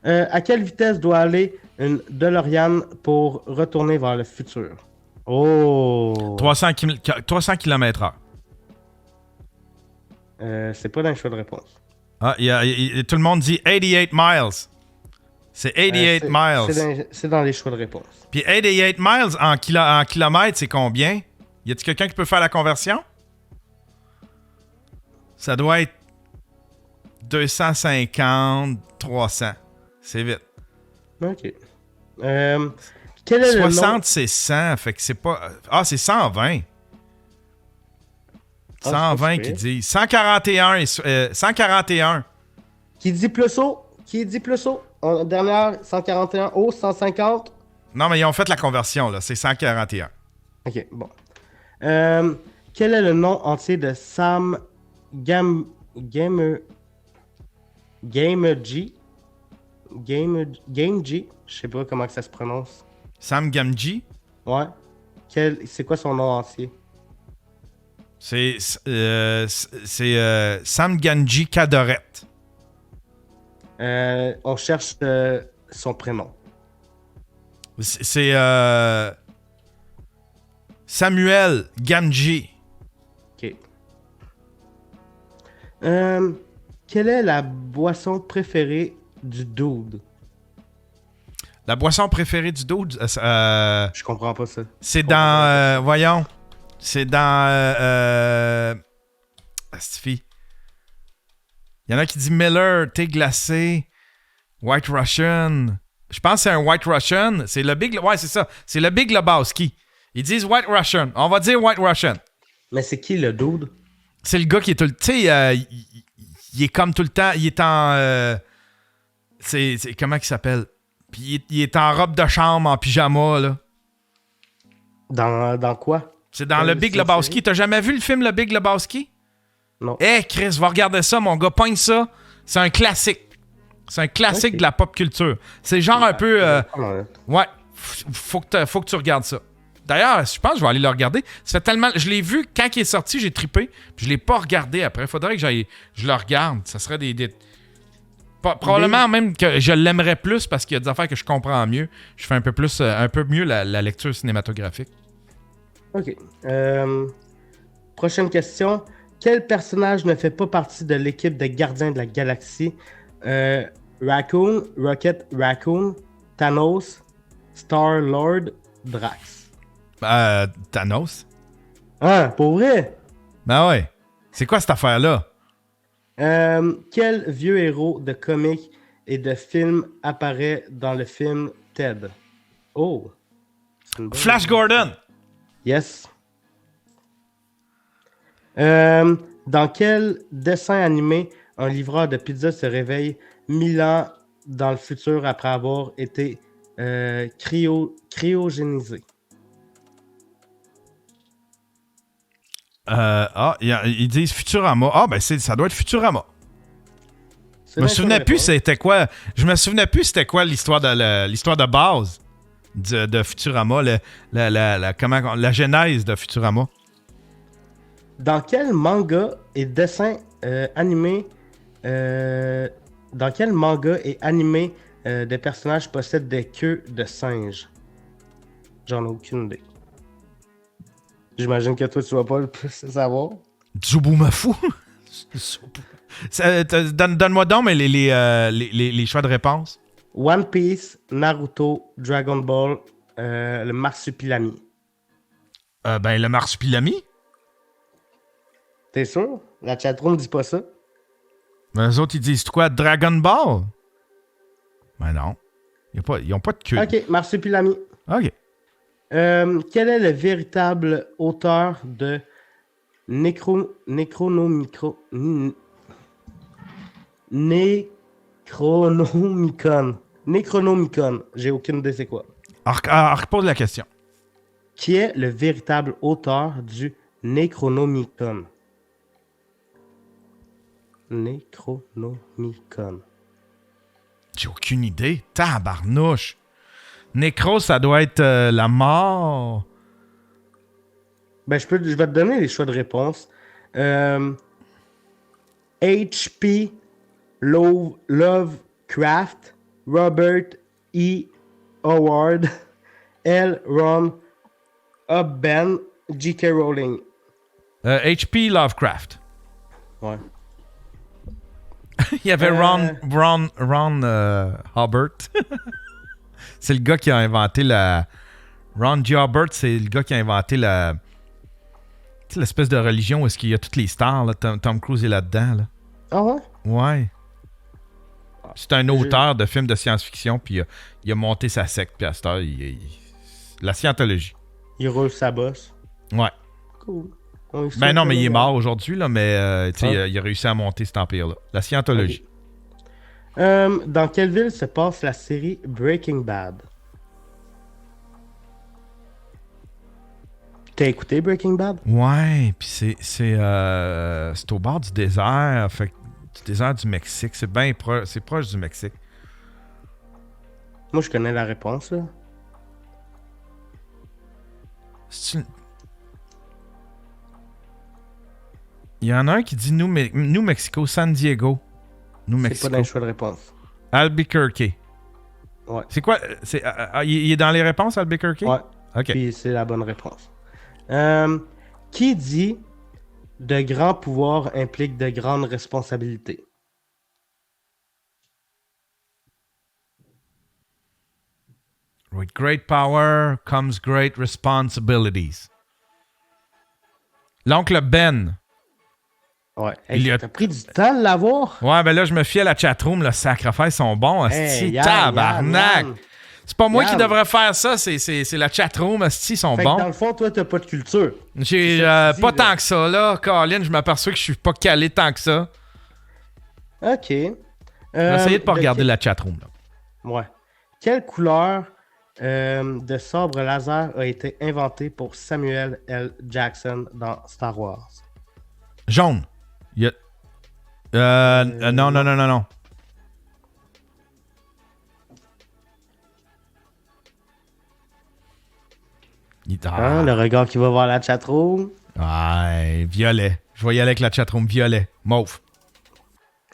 À quelle vitesse doit aller une DeLorean pour retourner vers le futur? Oh! 300 km/h. C'est pas dans les choix de réponse. Ah, tout le monde dit 88 miles. C'est 88 miles. C'est dans les choix de réponse. Puis 88 miles en kilomètres, c'est combien? Y a-t-il quelqu'un qui peut faire la conversion? Ça doit être 250, 300. C'est vite. OK. Quel est 60, c'est 100, fait que c'est pas... Ah, c'est 120. 120 qui dit. 141. 141. Qui dit plus haut? Qui dit plus haut? En dernière, 141 haut, 150? Non, mais ils ont fait la conversion, là. C'est 141. Ok, bon. Quel est le nom entier de Sam Gamgee? Gamgee? Je sais pas comment que ça se prononce. Sam Gamgee? Ouais. C'est quoi son nom entier? C'est Sam Gamgee Cadoret. On cherche son prénom. C'est Samuel Gamgee. Ok. Quelle est la boisson préférée du dude? La boisson préférée du dude? Je comprends pas ça. C'est dans... voyons. C'est dans... Astifi. Il y en a qui disent Miller, thé glacé, White Russian. Je pense que c'est un White Russian. C'est le Big... Ouais, c'est ça. C'est le Big Lebowski. Ils disent White Russian. On va dire White Russian. Mais c'est qui le dude? C'est le gars qui est tout le... Tu sais, il est comme tout le temps... Il est en... c'est comment il s'appelle? Puis il est en robe de chambre, en pyjama, là. Dans quoi? C'est dans le Big Lebowski. T'as jamais vu le film Le Big Lebowski? Non. Chris, va regarder ça, mon gars. Pogne ça. C'est un classique. C'est un classique de la pop culture. C'est genre un peu... Ouais. Faut que tu regardes ça. D'ailleurs, je pense que je vais aller le regarder. Ça fait tellement... Je l'ai vu quand il est sorti, j'ai trippé. Puis je l'ai pas regardé après. Faudrait que je le regarde. Ça serait des... Probablement même que je l'aimerais plus parce qu'il y a des affaires que je comprends mieux. Je fais un peu mieux la lecture cinématographique. Ok. Prochaine question. Quel personnage ne fait pas partie de l'équipe de Gardiens de la Galaxie? Raccoon, Rocket Raccoon, Thanos, Star-Lord, Drax. Thanos. Ah, pour vrai? Ben ouais. C'est quoi cette affaire-là? Quel vieux héros de comics et de film apparaît dans le film Ted? Oh! Flash Gordon! Yes. Dans quel dessin animé un livreur de pizza se réveille 1000 ans dans le futur après avoir été cryogénisé? Ils disent Futurama. Ah, ben ça doit être Futurama. Je me souvenais plus c'était quoi. Je me souvenais plus c'était quoi l'histoire de base de Futurama, la genèse de Futurama. Dans quel manga et dessin animé dans quel manga et animé des personnages possèdent des queues de singe? J'en ai aucune idée. J'imagine que toi, tu vas pas le savoir. Tsubumafu? Donne-moi donc mais les choix de réponse. One Piece, Naruto, Dragon Ball, le Marsupilami. Le Marsupilami? T'es sûr? La chatroom dit pas ça. Mais eux autres, ils disent quoi? Dragon Ball? Ben non. Ils ont pas de queue. Ok, Marsupilami. Ok. Quel est le véritable auteur de Necronomicon? Necronomicon. J'ai aucune idée c'est quoi. Repose la question. Qui est le véritable auteur du Necronomicon? Necronomicon. J'ai aucune idée. Tabarnouche. Nécro, ça doit être la mort. Ben, je vais te donner les choix de réponse. H.P. Lovecraft, Robert E. Howard, L. Ron Hobben, J.K. Rowling. H.P. Lovecraft. Ouais. Il y avait Ron Hubbard. C'est le gars qui a inventé la... Ron G. Hubbard, c'est le gars qui a inventé la... Tu sais, l'espèce de religion où est-ce qu'il y a toutes les stars, là. Tom Cruise est là-dedans, là. Ah ouais? Ouais. C'est un auteur de films de science-fiction, puis il a monté sa secte, puis à cette heure, la scientologie. Il roule sa bosse. Ouais. Cool. Ben non, mais il est mort aujourd'hui, là, mais il a réussi à monter cet empire-là. La scientologie. Okay. Dans quelle ville se passe la série Breaking Bad? T'as écouté Breaking Bad? Ouais, puis c'est au bord du désert, du désert du Mexique. C'est bien c'est proche du Mexique. Moi, je connais la réponse, là. Il y en a un qui dit New Mexico, San Diego. New Mexico. C'est pas dans le choix de réponse. Albuquerque. Ouais. C'est quoi? Il est dans les réponses, Albuquerque? Ouais. OK. Puis c'est la bonne réponse. Qui dit de grands pouvoirs impliquent de grandes responsabilités? With great power comes great responsibilities. L'oncle Ben. Ouais. Hey, t'as pris du temps de l'avoir? Ouais, ben là, je me fie à la chatroom. Le sacrifice sont bons. Asti, tabarnak! C'est pas moi qui devrais faire ça, c'est la chatroom. Asti, ils sont bons. Dans le fond, toi, t'as pas de culture. J'ai pas tant que ça, là. Colin, je m'aperçois que je suis pas calé tant que ça. OK. Je vais essayer de pas regarder la chatroom, là. Ouais. Quelle couleur de sabre laser a été inventée pour Samuel L. Jackson dans Star Wars? Jaune. Non. Le regard qui va voir la chatroom. Ouais, violet. Je vais y aller avec la chatroom violet. Mauve.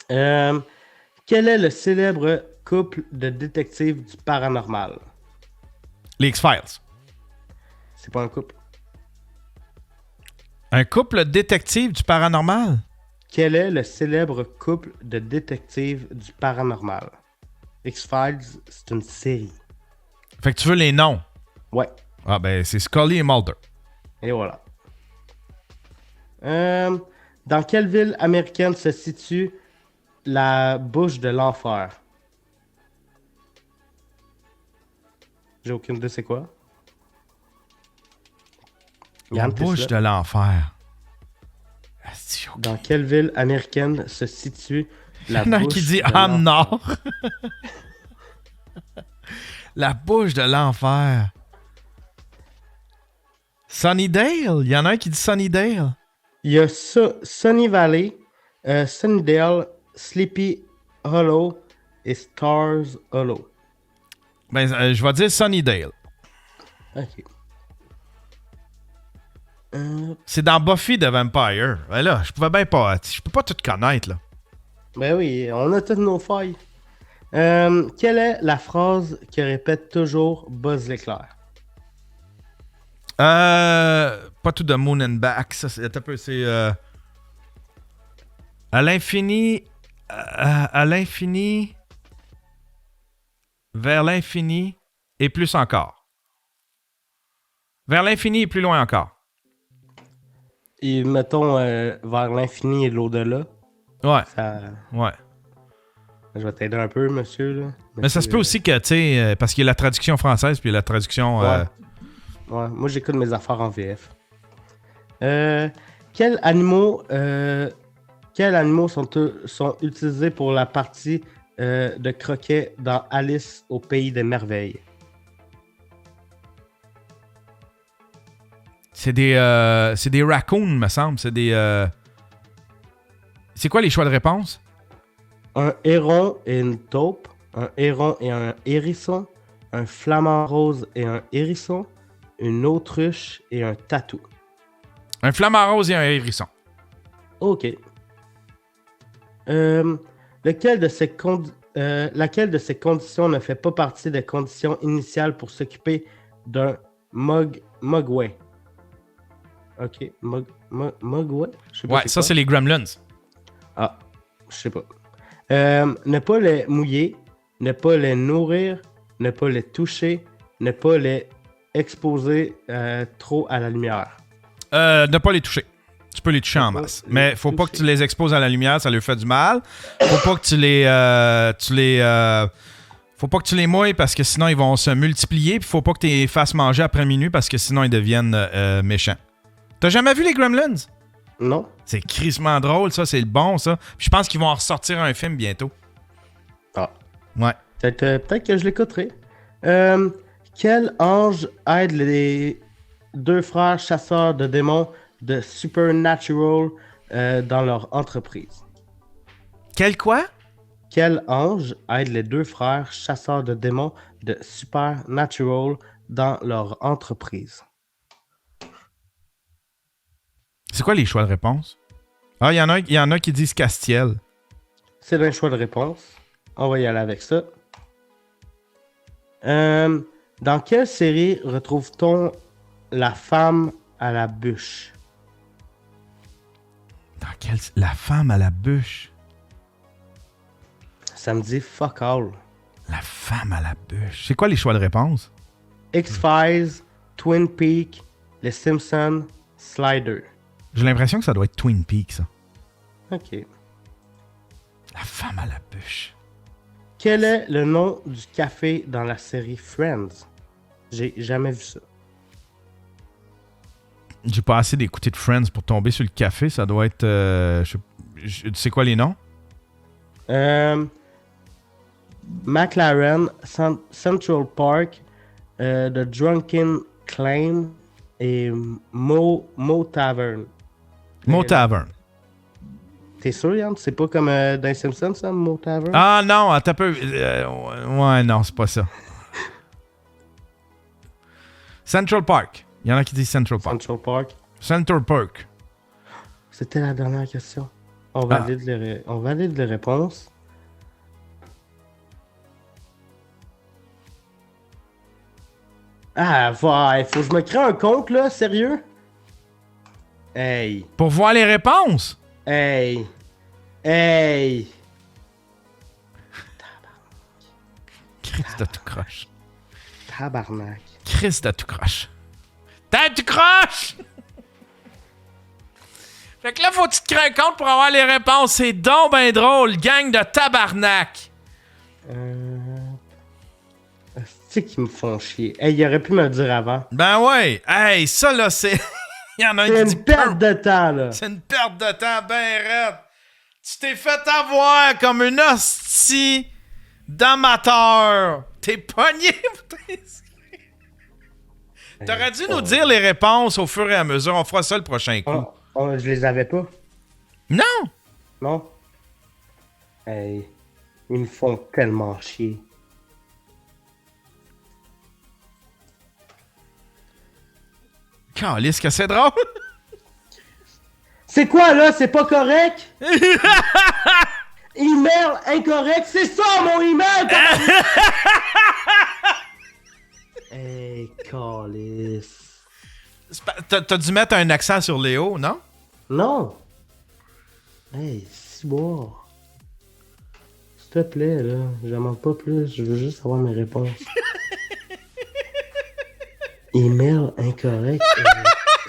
Quel est le célèbre couple de détectives du paranormal? Les X-Files. C'est pas un couple. Un couple détective du paranormal? Quel est le célèbre couple de détectives du paranormal? X-Files, c'est une série. Fait que tu veux les noms? Ouais. Ah ben, c'est Scully et Mulder. Et voilà. Dans quelle ville américaine se situe la bouche de l'enfer? J'ai aucune idée c'est quoi. La bouche de l'enfer. Dans quelle ville américaine se situe la bouche de l'enfer? Il y en a qui dit Ham Nord. La bouche de l'enfer. Sunnydale. Il y en a un qui dit Sunnydale. Il y a Sunny Valley, Sunnydale, Sleepy Hollow et Stars Hollow. Ben, je vais dire Sunnydale. Ok. C'est dans Buffy the Vampire. Ben là, je pouvais bien pas. Je peux pas tout connaître, là. Ben oui, on a toutes nos failles. Quelle est la phrase que répète toujours Buzz l'éclair? Pas tout de Moon and Back. Ça, c'est un peu. C'est. À l'infini. À l'infini. Vers l'infini et plus encore. Vers l'infini et plus loin encore. Et mettons vers l'infini et l'au-delà. Ouais. Ça... Ouais. Je vais t'aider un peu, monsieur. Là. Mais ça se peut aussi que, tu sais, parce qu'il y a la traduction française puis il y a la traduction. Ouais. Moi, j'écoute mes affaires en VF. Quels animaux sont utilisés pour la partie de croquet dans Alice au Pays des Merveilles? C'est des raccoons, me semble. C'est des. C'est quoi les choix de réponse? Un héron et une taupe, un héron et un hérisson, un flamant rose et un hérisson, une autruche et un tatou. Un flamant rose et un hérisson. OK. Laquelle de ces conditions ne fait pas partie des conditions initiales pour s'occuper d'un Mogwai? OK. Mogwai? Ouais, ça, c'est les Gremlins. Ah, je sais pas. Ne pas les mouiller, ne pas les nourrir, ne pas les toucher, ne pas les exposer trop à la lumière. Ne pas les toucher. Tu peux les toucher en masse. Mais faut pas que tu les exposes à la lumière, ça leur fait du mal. Faut pas que faut pas que tu les mouilles parce que sinon ils vont se multiplier. Puis faut pas que tu les fasses manger après minuit parce que sinon ils deviennent méchants. T'as jamais vu les Gremlins? Non. C'est crissement drôle, ça. C'est le bon, ça. Puis je pense qu'ils vont en ressortir un film bientôt. Ah. Ouais. Peut-être que je l'écouterai. Quel ange aide les deux frères chasseurs de démons de Supernatural dans leur entreprise? Quel quoi? Quel ange aide les deux frères chasseurs de démons de Supernatural dans leur entreprise? C'est quoi les choix de réponse? Ah, il y en a qui disent Castiel. C'est un choix de réponse. On va y aller avec ça. Dans quelle série retrouve-t-on la femme à la bûche? La femme à la bûche? Ça me dit fuck all. La femme à la bûche. C'est quoi les choix de réponse? X-Files, Twin Peaks, Les Simpsons, Slider. J'ai l'impression que ça doit être Twin Peaks, ça. Ok. La femme à la bûche. Quel est le nom du café dans la série Friends? J'ai jamais vu ça. J'ai pas assez d'écouter de Friends pour tomber sur le café. Ça doit être... tu sais quoi les noms? McLaren, Central Park, The Drunken Claim et Mo Tavern. Mo Tavern. T'es sûr, Yann? C'est pas comme dans les Simpsons, ça, Mo Tavern? Ah non, attends un peu. Ouais, non, c'est pas ça. Central Park. Il y en a qui disent Central Park. Central Park. Central Park. C'était la dernière question. On valide les réponses. Ah, il faut que je me crée un compte, là, sérieux? Hey. Pour voir les réponses? Hey. Christ de tout croche. Tabarnak. Christ de tout croche. T'as tout croche! Fait que là, faut que tu te crées un compte pour avoir les réponses. C'est donc ben drôle, gang de tabarnak. C'est qu'ils me font chier. Hey, il aurait pu me le dire avant. Ben ouais. Hey, ça là, c'est... Il y en a un qui dit... C'est une perte de temps, là. C'est une perte de temps ben raide. Tu t'es fait avoir comme une hostie d'amateur. T'es pogné pour t'inscrire. T'aurais dû nous dire les réponses au fur et à mesure. On fera ça le prochain coup. Je les avais pas. Non! Non. Hey, ils me font tellement chier. Calisse que c'est drôle! C'est quoi là? C'est pas correct? Email incorrect, c'est ça mon email! Hey, calisse. T'as dû mettre un accent sur Léo, non? Non. Hey, c'est bon. S'il te plaît, là, je demande pas plus, je veux juste avoir mes réponses. Email incorrect,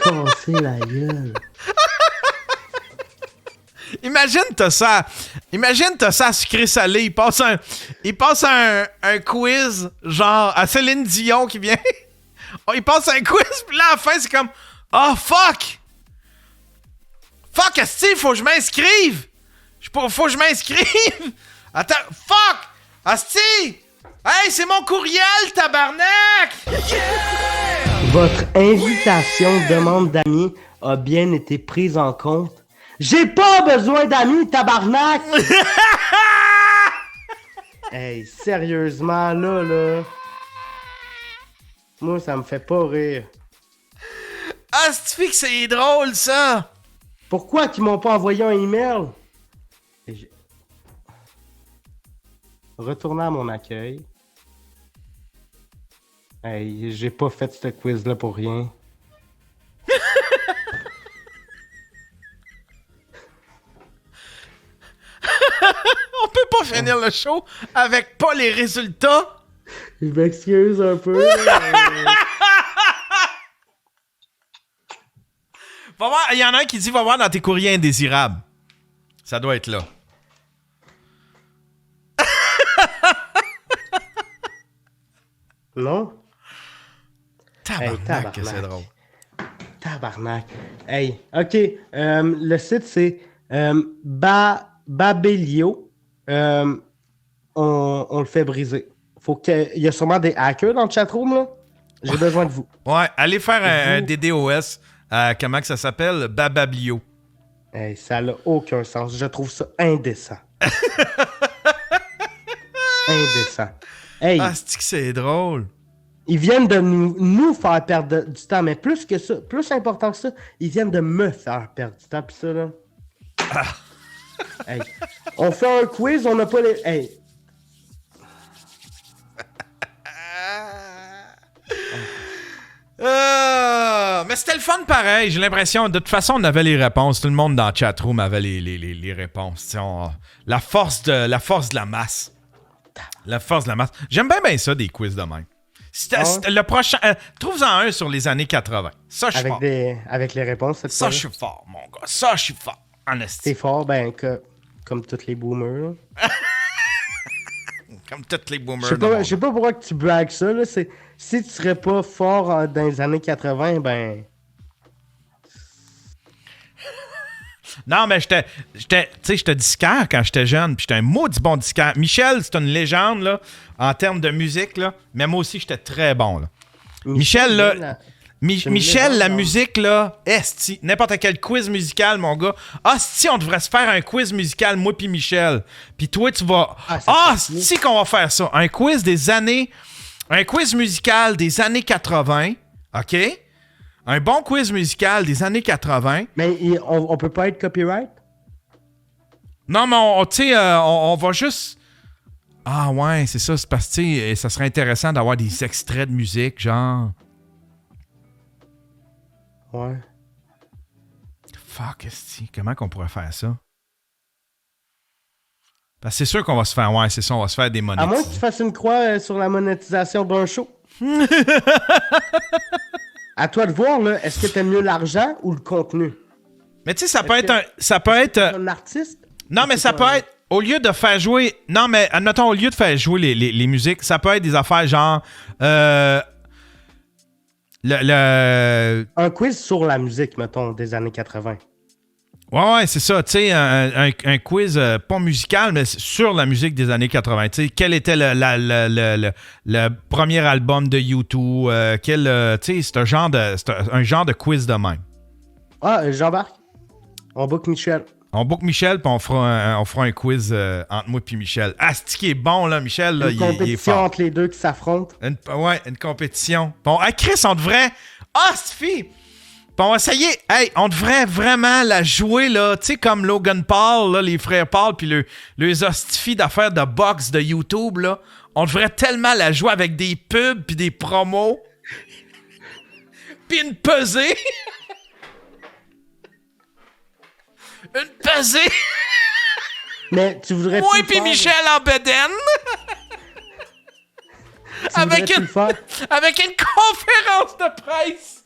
casser la gueule. Imagine t'as ça à sucré salé. Il passe un quiz, genre à Céline Dion qui vient. Il passe un quiz, puis là à la fin c'est comme oh fuck! Fuck, asti, faut que je m'inscrive! Faut que je m'inscrive! Attends, fuck! Asti! Hey, c'est mon courriel, tabarnak! Votre invitation demande d'amis a bien été prise en compte. J'ai pas besoin d'amis, tabarnak! Hey, sérieusement, là. Moi, ça me fait pas rire. Ah, c'est que c'est drôle, ça! Pourquoi qu'ils m'ont pas envoyé un email? Retournez à mon accueil. Hey, j'ai pas fait ce quiz-là pour rien. On peut pas finir le show avec pas les résultats. Je m'excuse un peu. Va voir, il y en a un qui dit va voir dans tes courriers indésirables. Ça doit être là. Non? Tabarnak, que c'est drôle. Tabarnak. Hey, OK. Le site, c'est Babelio. On le fait briser. Il y a sûrement des hackers dans le chatroom, là. J'ai besoin de vous. Ouais, allez faire un DDoS. Comment que ça s'appelle? Babablio. Hey, ça n'a aucun sens. Je trouve ça indécent. Indécent. Hey, c'est que c'est drôle. Ils viennent de nous faire perdre du temps, mais plus que ça, plus important que ça, ils viennent de me faire perdre du temps. Pis ça, là. Hey, on fait un quiz, on n'a pas les... Hey. Mais c'était le fun pareil, j'ai l'impression. De toute façon, on avait les réponses. Tout le monde dans le chatroom avait les réponses. La force de la masse. La force de la masse. J'aime bien ça, des quiz de même. Le prochain. Trouve-en un sur les années 80. Ça, je suis fort. Avec les réponses, cette ça, fois-là. je suis fort, mon gars. Ça, je suis fort. En esti. T'es fort, comme tous les boomers. Comme tous les boomers. Je sais pas pourquoi que tu bragues ça. Là. Si tu serais pas fort dans les années 80, ben... Non, mais j'étais disquaire quand j'étais jeune, puis j'étais un maudit bon disquaire. Michel, c'est une légende, là, en termes de musique, là, mais moi aussi, j'étais très bon, là. Michel, là... Michel, la musique, là, esti, n'importe quel quiz musical, mon gars. Si on devrait se faire un quiz musical, moi puis Michel. Puis toi, tu vas... si qu'on va faire ça. Un quiz musical des années 80, OK? Un bon quiz musical des années 80. Mais on peut pas être copyright? Non, mais on va juste... Ah ouais, c'est ça, c'est parce que ça serait intéressant d'avoir des extraits de musique, genre... Ouais. Fuck, comment qu'on pourrait faire ça? Parce que c'est sûr qu'on va se faire... Ouais, c'est ça, on va se faire des monétisations. À moins que tu fasses une croix sur la monétisation d'un show. À toi de voir, là, est-ce que t'aimes mieux l'argent ou le contenu? Mais tu sais, ça peut être un artiste? Non, mais ça peut être... Au lieu de faire jouer... Non, mais admettons, au lieu de faire jouer les musiques, ça peut être des affaires genre... Un quiz sur la musique, mettons, des années 80. Ouais, c'est ça. Tu sais, un quiz pas musical, mais sur la musique des années 80. Tu sais, quel était le premier album de U2? Tu sais, c'est un genre de quiz de même. J'embarque. On book Michel. On book Michel, puis on fera un quiz entre moi et Michel. C'est qui est bon, là, Michel. Là, une compétition entre les deux qui s'affrontent. Une compétition. Bon, Chris, on devrait... Stifi! Puis on va essayer... Hey, on devrait vraiment la jouer, là, tu sais, comme Logan Paul, là, les frères Paul, puis les hostifis d'affaires de boxe de YouTube, là. On devrait tellement la jouer avec des pubs, puis des promos, puis une pesée. Une pesée. Mais tu voudrais... Moi puis Michel en bedaine. Avec une conférence de presse.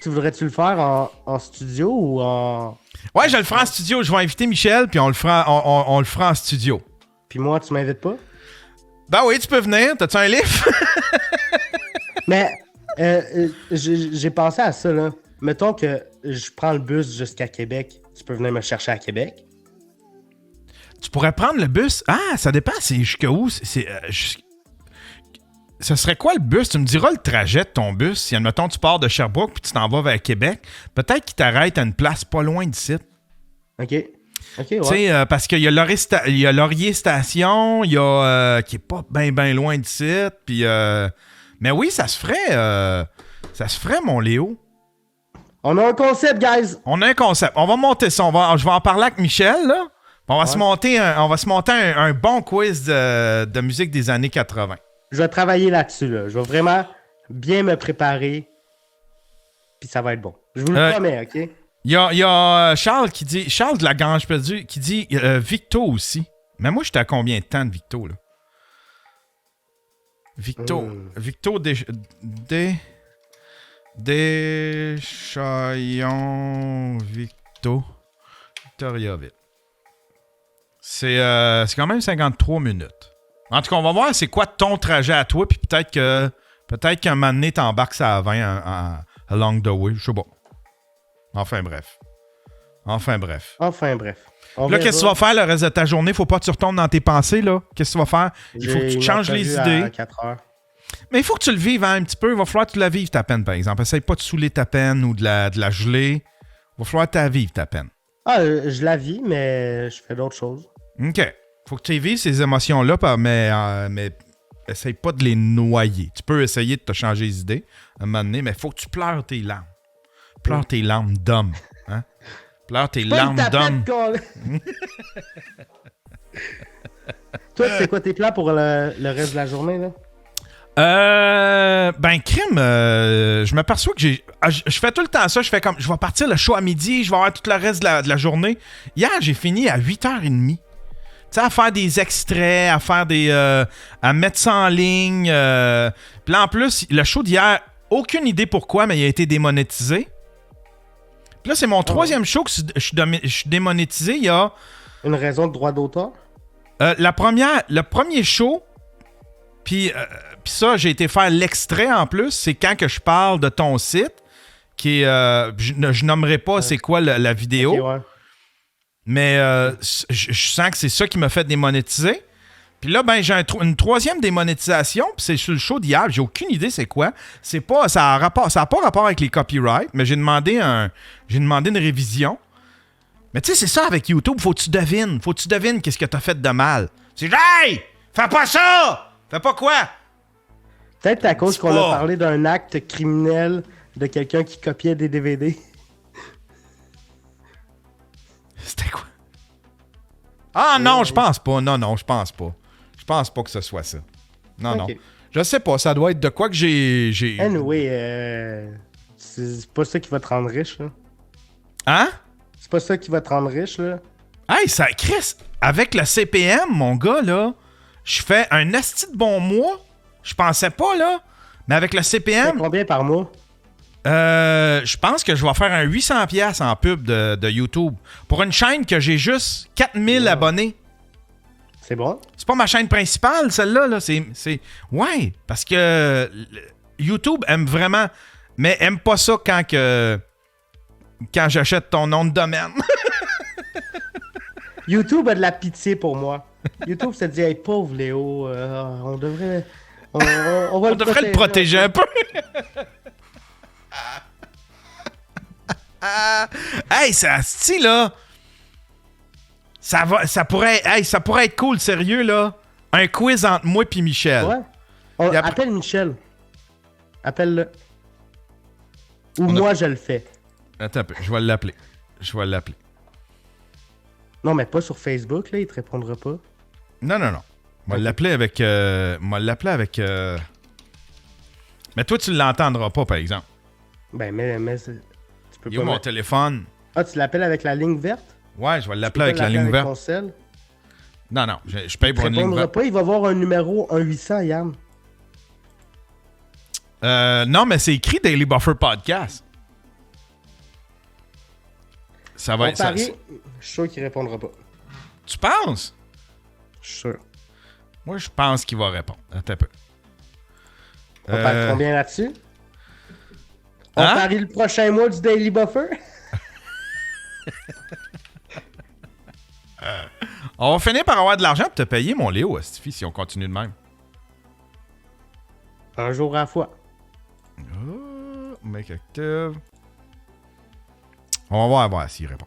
Tu voudrais-tu le faire en studio ou en... Ouais, je le ferai en studio. Je vais inviter Michel, puis on le fera en studio. Puis moi, tu m'invites pas? Ben oui, tu peux venir. T'as-tu un livre? Mais j'ai pensé à ça, là. Mettons que je prends le bus jusqu'à Québec. Tu peux venir me chercher à Québec? Tu pourrais prendre le bus? Ça dépend. C'est jusqu'à où? Ce serait quoi le bus? Tu me diras le trajet de ton bus. Si, admettons, tu pars de Sherbrooke puis tu t'en vas vers Québec, peut-être qu'il t'arrête à une place pas loin d'ici. OK, ouais. Tu sais, parce qu'il y a Laurier Station, il y a... qui est pas bien loin d'ici. Puis... mais oui, ça se ferait, mon Léo. On a un concept, guys! On a un concept. On va monter ça. Je vais en parler avec Michel, là. On va se monter un bon quiz de musique des années 80. Je vais travailler là-dessus, là. Je vais vraiment bien me préparer. Puis ça va être bon. Je vous le promets, OK? Il y a Charles qui dit... Charles de la Grange Perdue qui dit Victo aussi. Mais moi, j'étais à combien de temps de Victo, là? Victo Deschaillons Victoriaville. C'est quand même 53 minutes. En tout cas, on va voir c'est quoi ton trajet à toi, puis peut-être qu'un moment donné, t'embarques ça à 20 along the way. Je sais pas. Enfin bref. On Là, verra. qu'est-ce que tu vas faire le reste de ta journée? Faut pas que tu retournes dans tes pensées, là. Qu'est-ce que tu vas faire? Il faut que tu te changes les idées. À 4 heures. Mais il faut que tu le vives un petit peu. Il va falloir que tu la vives, ta peine, par exemple. Essaye pas de saouler ta peine ou de la geler. Il va falloir que tu la vives, ta peine. Je la vis, mais je fais d'autres choses. OK. Faut que tu vives ces émotions-là, mais essaye pas de les noyer. Tu peux essayer de te changer les idées à un moment donné, mais il faut que tu pleures tes larmes. Pleure tes larmes d'homme. Hein? Pleure tes larmes d'homme. Toi, c'est quoi tes plans pour le reste de la journée, là? Crime, je m'aperçois que je fais tout le temps ça. Je vais partir le show à midi, je vais avoir tout le reste de la journée. Hier, j'ai fini à 8h30. Tu sais, à faire des extraits, à mettre ça en ligne. Puis là, en plus, le show d'hier, aucune idée pourquoi, mais il a été démonétisé. Puis là, c'est mon troisième show que je suis démonétisé. Il y a... Une raison de droit d'auteur? Le premier show, puis ça, j'ai été faire l'extrait en plus. C'est quand que je parle de ton site, qui est... je nommerai pas c'est quoi la vidéo. Okay, ouais. Mais je sens que c'est ça qui m'a fait démonétiser. Puis là, j'ai une troisième démonétisation, puis c'est sur le show d'hier. J'ai aucune idée c'est quoi. Ça a pas rapport avec les copyrights, mais j'ai demandé une révision. Mais tu sais, c'est ça avec YouTube, faut que tu devines qu'est-ce que t'as fait de mal. C'est « Hey! Fais pas ça! Fais pas quoi? » Peut-être à cause qu'on a parlé d'un acte criminel de quelqu'un qui copiait des DVD. C'était quoi? Ah non, je pense pas. Non, je pense pas. Je pense pas que ce soit ça. Non. Je sais pas, ça doit être de quoi que j'ai... Anyway, c'est pas ça qui va te rendre riche, là. Hein? C'est pas ça qui va te rendre riche, là. Hey, ça... Chris, avec le CPM, mon gars, là, je fais un asti de bon mois. Je pensais pas, là. Mais avec le CPM... C'est combien par mois? Je pense que je vais faire un 800$ en pub de YouTube. Pour une chaîne que j'ai juste 4000 abonnés. C'est bon? C'est pas ma chaîne principale, celle-là. Là. Ouais, parce que YouTube aime vraiment... Mais aime pas ça quand j'achète ton nom de domaine. YouTube a de la pitié pour moi. YouTube se dit « Hey, pauvre Léo, on devrait... On devrait le protéger un peu. » Hey, ça style là. Ça pourrait être cool, sérieux là. Un quiz entre moi et Michel. Ouais. Appelle Michel. Appelle-le. Ou moi je le fais. Attends un peu, je vais l'appeler. Non, mais pas sur Facebook là, il te répondra pas. Non. On va l'appeler avec. Mais toi tu l'entendras pas par exemple. Ben mais tu peux pas. Mon téléphone. Ah, tu l'appelles avec la ligne verte? Ouais, je vais l'appeler avec la ligne verte. Ton sel? Non, je paye pour une ligne verte. Pas, il va avoir un numéro 1-800, Yann. Non, mais c'est écrit Daily Buffer Podcast. Ça va être ça. Je suis sûr qu'il répondra pas. Tu penses? Je suis sûr. Moi, je pense qu'il va répondre. Attends un peu. On parle combien là-dessus? On parie le prochain mois du Daily Buffer? On va finir par avoir de l'argent pour te payer, mon Léo, Stifi, si on continue de même. Un jour à la fois. Make active. On va voir s'il répond.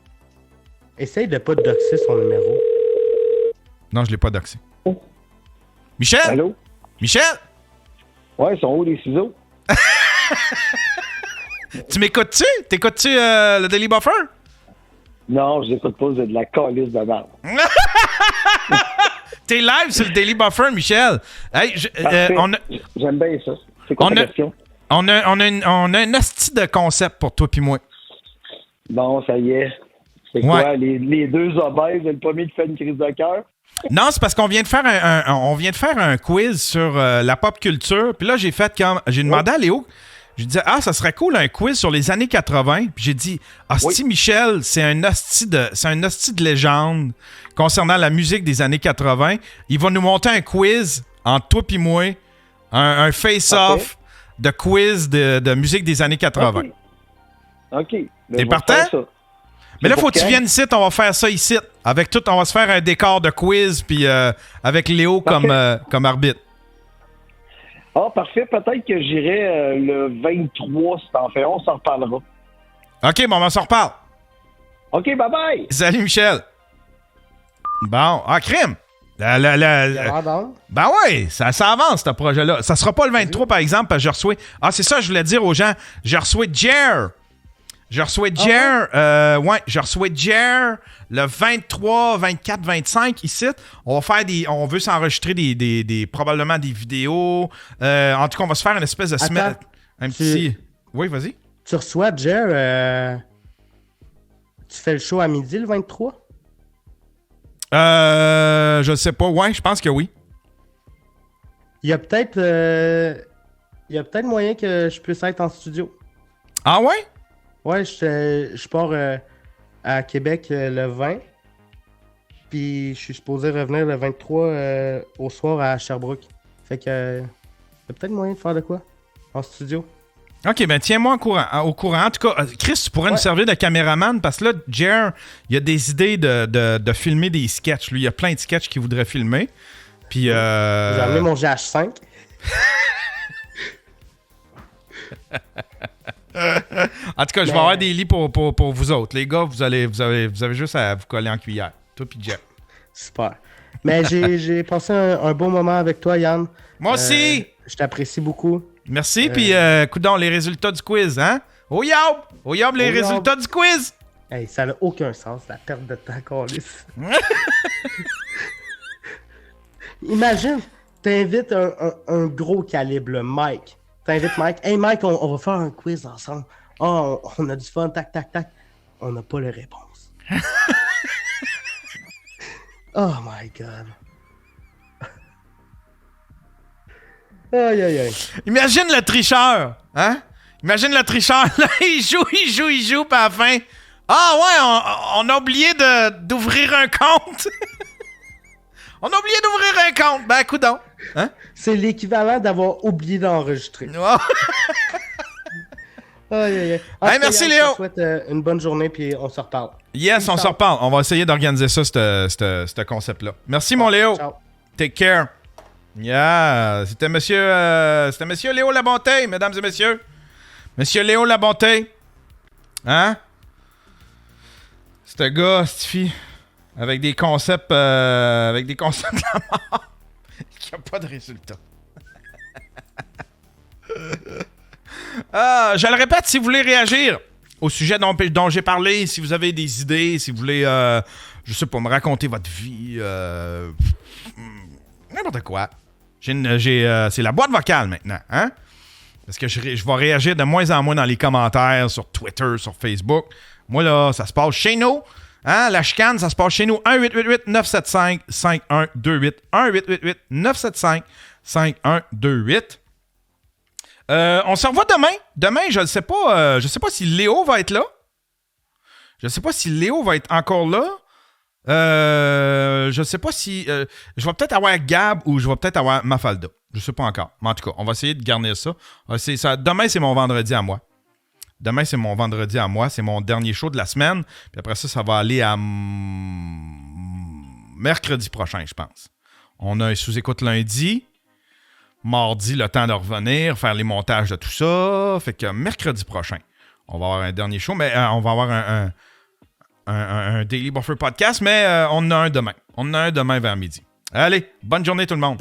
Essaye de pas doxer son numéro. Non, je l'ai pas doxé. Michel? Allô? Michel? Ouais, ils sont où les ciseaux? Tu m'écoutes-tu? T'écoutes-tu le Daily Buffer? Non, je n'écoute pas, de la calice de merde. T'es live sur le Daily Buffer, Michel. Hey, j'aime bien ça. C'est quoi ta question? On a un asti de concept pour toi puis moi. Bon, ça y est. C'est quoi? Les deux obèses, le premier qui fait une crise de cœur? Non, c'est parce qu'on vient de faire un quiz sur la pop culture. Puis là, j'ai demandé à Léo, Je disais, ça serait cool un quiz sur les années 80. Puis j'ai dit, Michel, c'est un hostie de légende concernant la musique des années 80. Il va nous monter un quiz entre toi et moi, un face-off de quiz de musique des années 80. OK. T'es partant? Mais là, faut que tu viennes ici, on va faire ça ici. Avec tout, on va se faire un décor de quiz, puis avec Léo comme arbitre. Ah, parfait. Peut-être que j'irai le 23, si t'en fais. On s'en reparlera. OK, bon, on s'en reparle. OK, bye-bye. Salut, Michel. Bon, crime. Ben oui, ça avance, ce projet-là. Ça sera pas le 23, par exemple, parce que je reçois... c'est ça, je voulais dire aux gens. Je reçois Jer. Je reçois Jer le 23, 24, 25 ici. On veut s'enregistrer probablement des vidéos. En tout cas, on va se faire une espèce de semaine. Oui, vas-y. Tu reçois Jer. Tu fais le show à midi le 23? Je sais pas. Ouais, je pense que oui. Il y a peut-être moyen que je puisse être en studio. Ah ouais? Ouais, je pars à Québec le 20. Puis je suis supposé revenir le 23 au soir à Sherbrooke. Fait que il y a peut-être moyen de faire de quoi en studio. OK, ben tiens-moi au courant. En tout cas, Chris, tu pourrais nous servir de caméraman parce que là, Jer, il y a des idées de filmer des sketchs. Lui, il y a plein de sketchs qu'il voudrait filmer. Puis j'ai amené mon GH5. En tout cas, je vais avoir des lits pour vous autres. Les gars, vous avez juste à vous coller en cuillère. Toi puis Jer. Super. Mais j'ai passé un beau moment avec toi, Yann. Moi aussi! Je t'apprécie beaucoup. Merci, puis coudonc, les résultats du quiz, hein? Oh yob, les résultats du quiz! Hey, ça n'a aucun sens, la perte de temps, câlisse. Imagine, t'invites un gros calibre, le Mike. T'invites Mike. Hey Mike, on va faire un quiz ensemble. On a du fun, tac. On n'a pas les réponses. Oh my God. Aïe. Imagine le tricheur, hein? Imagine le tricheur, là, il joue, puis à la fin, on a oublié d'ouvrir un compte. On a oublié d'ouvrir un compte. Ben, coudonc. Hein? C'est l'équivalent d'avoir oublié d'enregistrer. Aïe. Hey, merci Léo. Je te souhaite une bonne journée, puis on se reparle. Yes, on se reparle. On va essayer d'organiser ça, ce concept-là. Merci, mon Léo. Ciao. Take care. Yeah, c'était monsieur Léo Labonté, mesdames et messieurs. Monsieur Léo Labonté. Hein? C'est un gars, cette fille, avec des concepts de la mort, qui n'a pas de résultat. Je le répète, si vous voulez réagir au sujet dont j'ai parlé, si vous avez des idées, si vous voulez, je sais pas, me raconter votre vie, n'importe quoi. C'est la boîte vocale maintenant, hein? Parce que je vais réagir de moins en moins dans les commentaires sur Twitter, sur Facebook. Moi, là, ça se passe chez nous. Hein? La chicane, ça se passe chez nous. 1-888-975-5128. 1-888-975-5128. On se revoit demain. Demain, je ne sais pas. Je sais pas si Léo va être là. Je sais pas si Léo va être encore là. Je sais pas si... je vais peut-être avoir Gab ou je vais peut-être avoir Mafalda. Je sais pas encore. Mais en tout cas, on va essayer de garnir ça. Demain, c'est mon vendredi à moi. C'est mon dernier show de la semaine. Puis après ça va aller à mercredi prochain, je pense. On a un sous-écoute lundi. Mardi, le temps de revenir, faire les montages de tout ça. Fait que mercredi prochain, on va avoir un dernier show. Mais on va avoir un Daily Buffer podcast. Mais on en a un demain. On en a un demain vers midi. Allez, bonne journée tout le monde.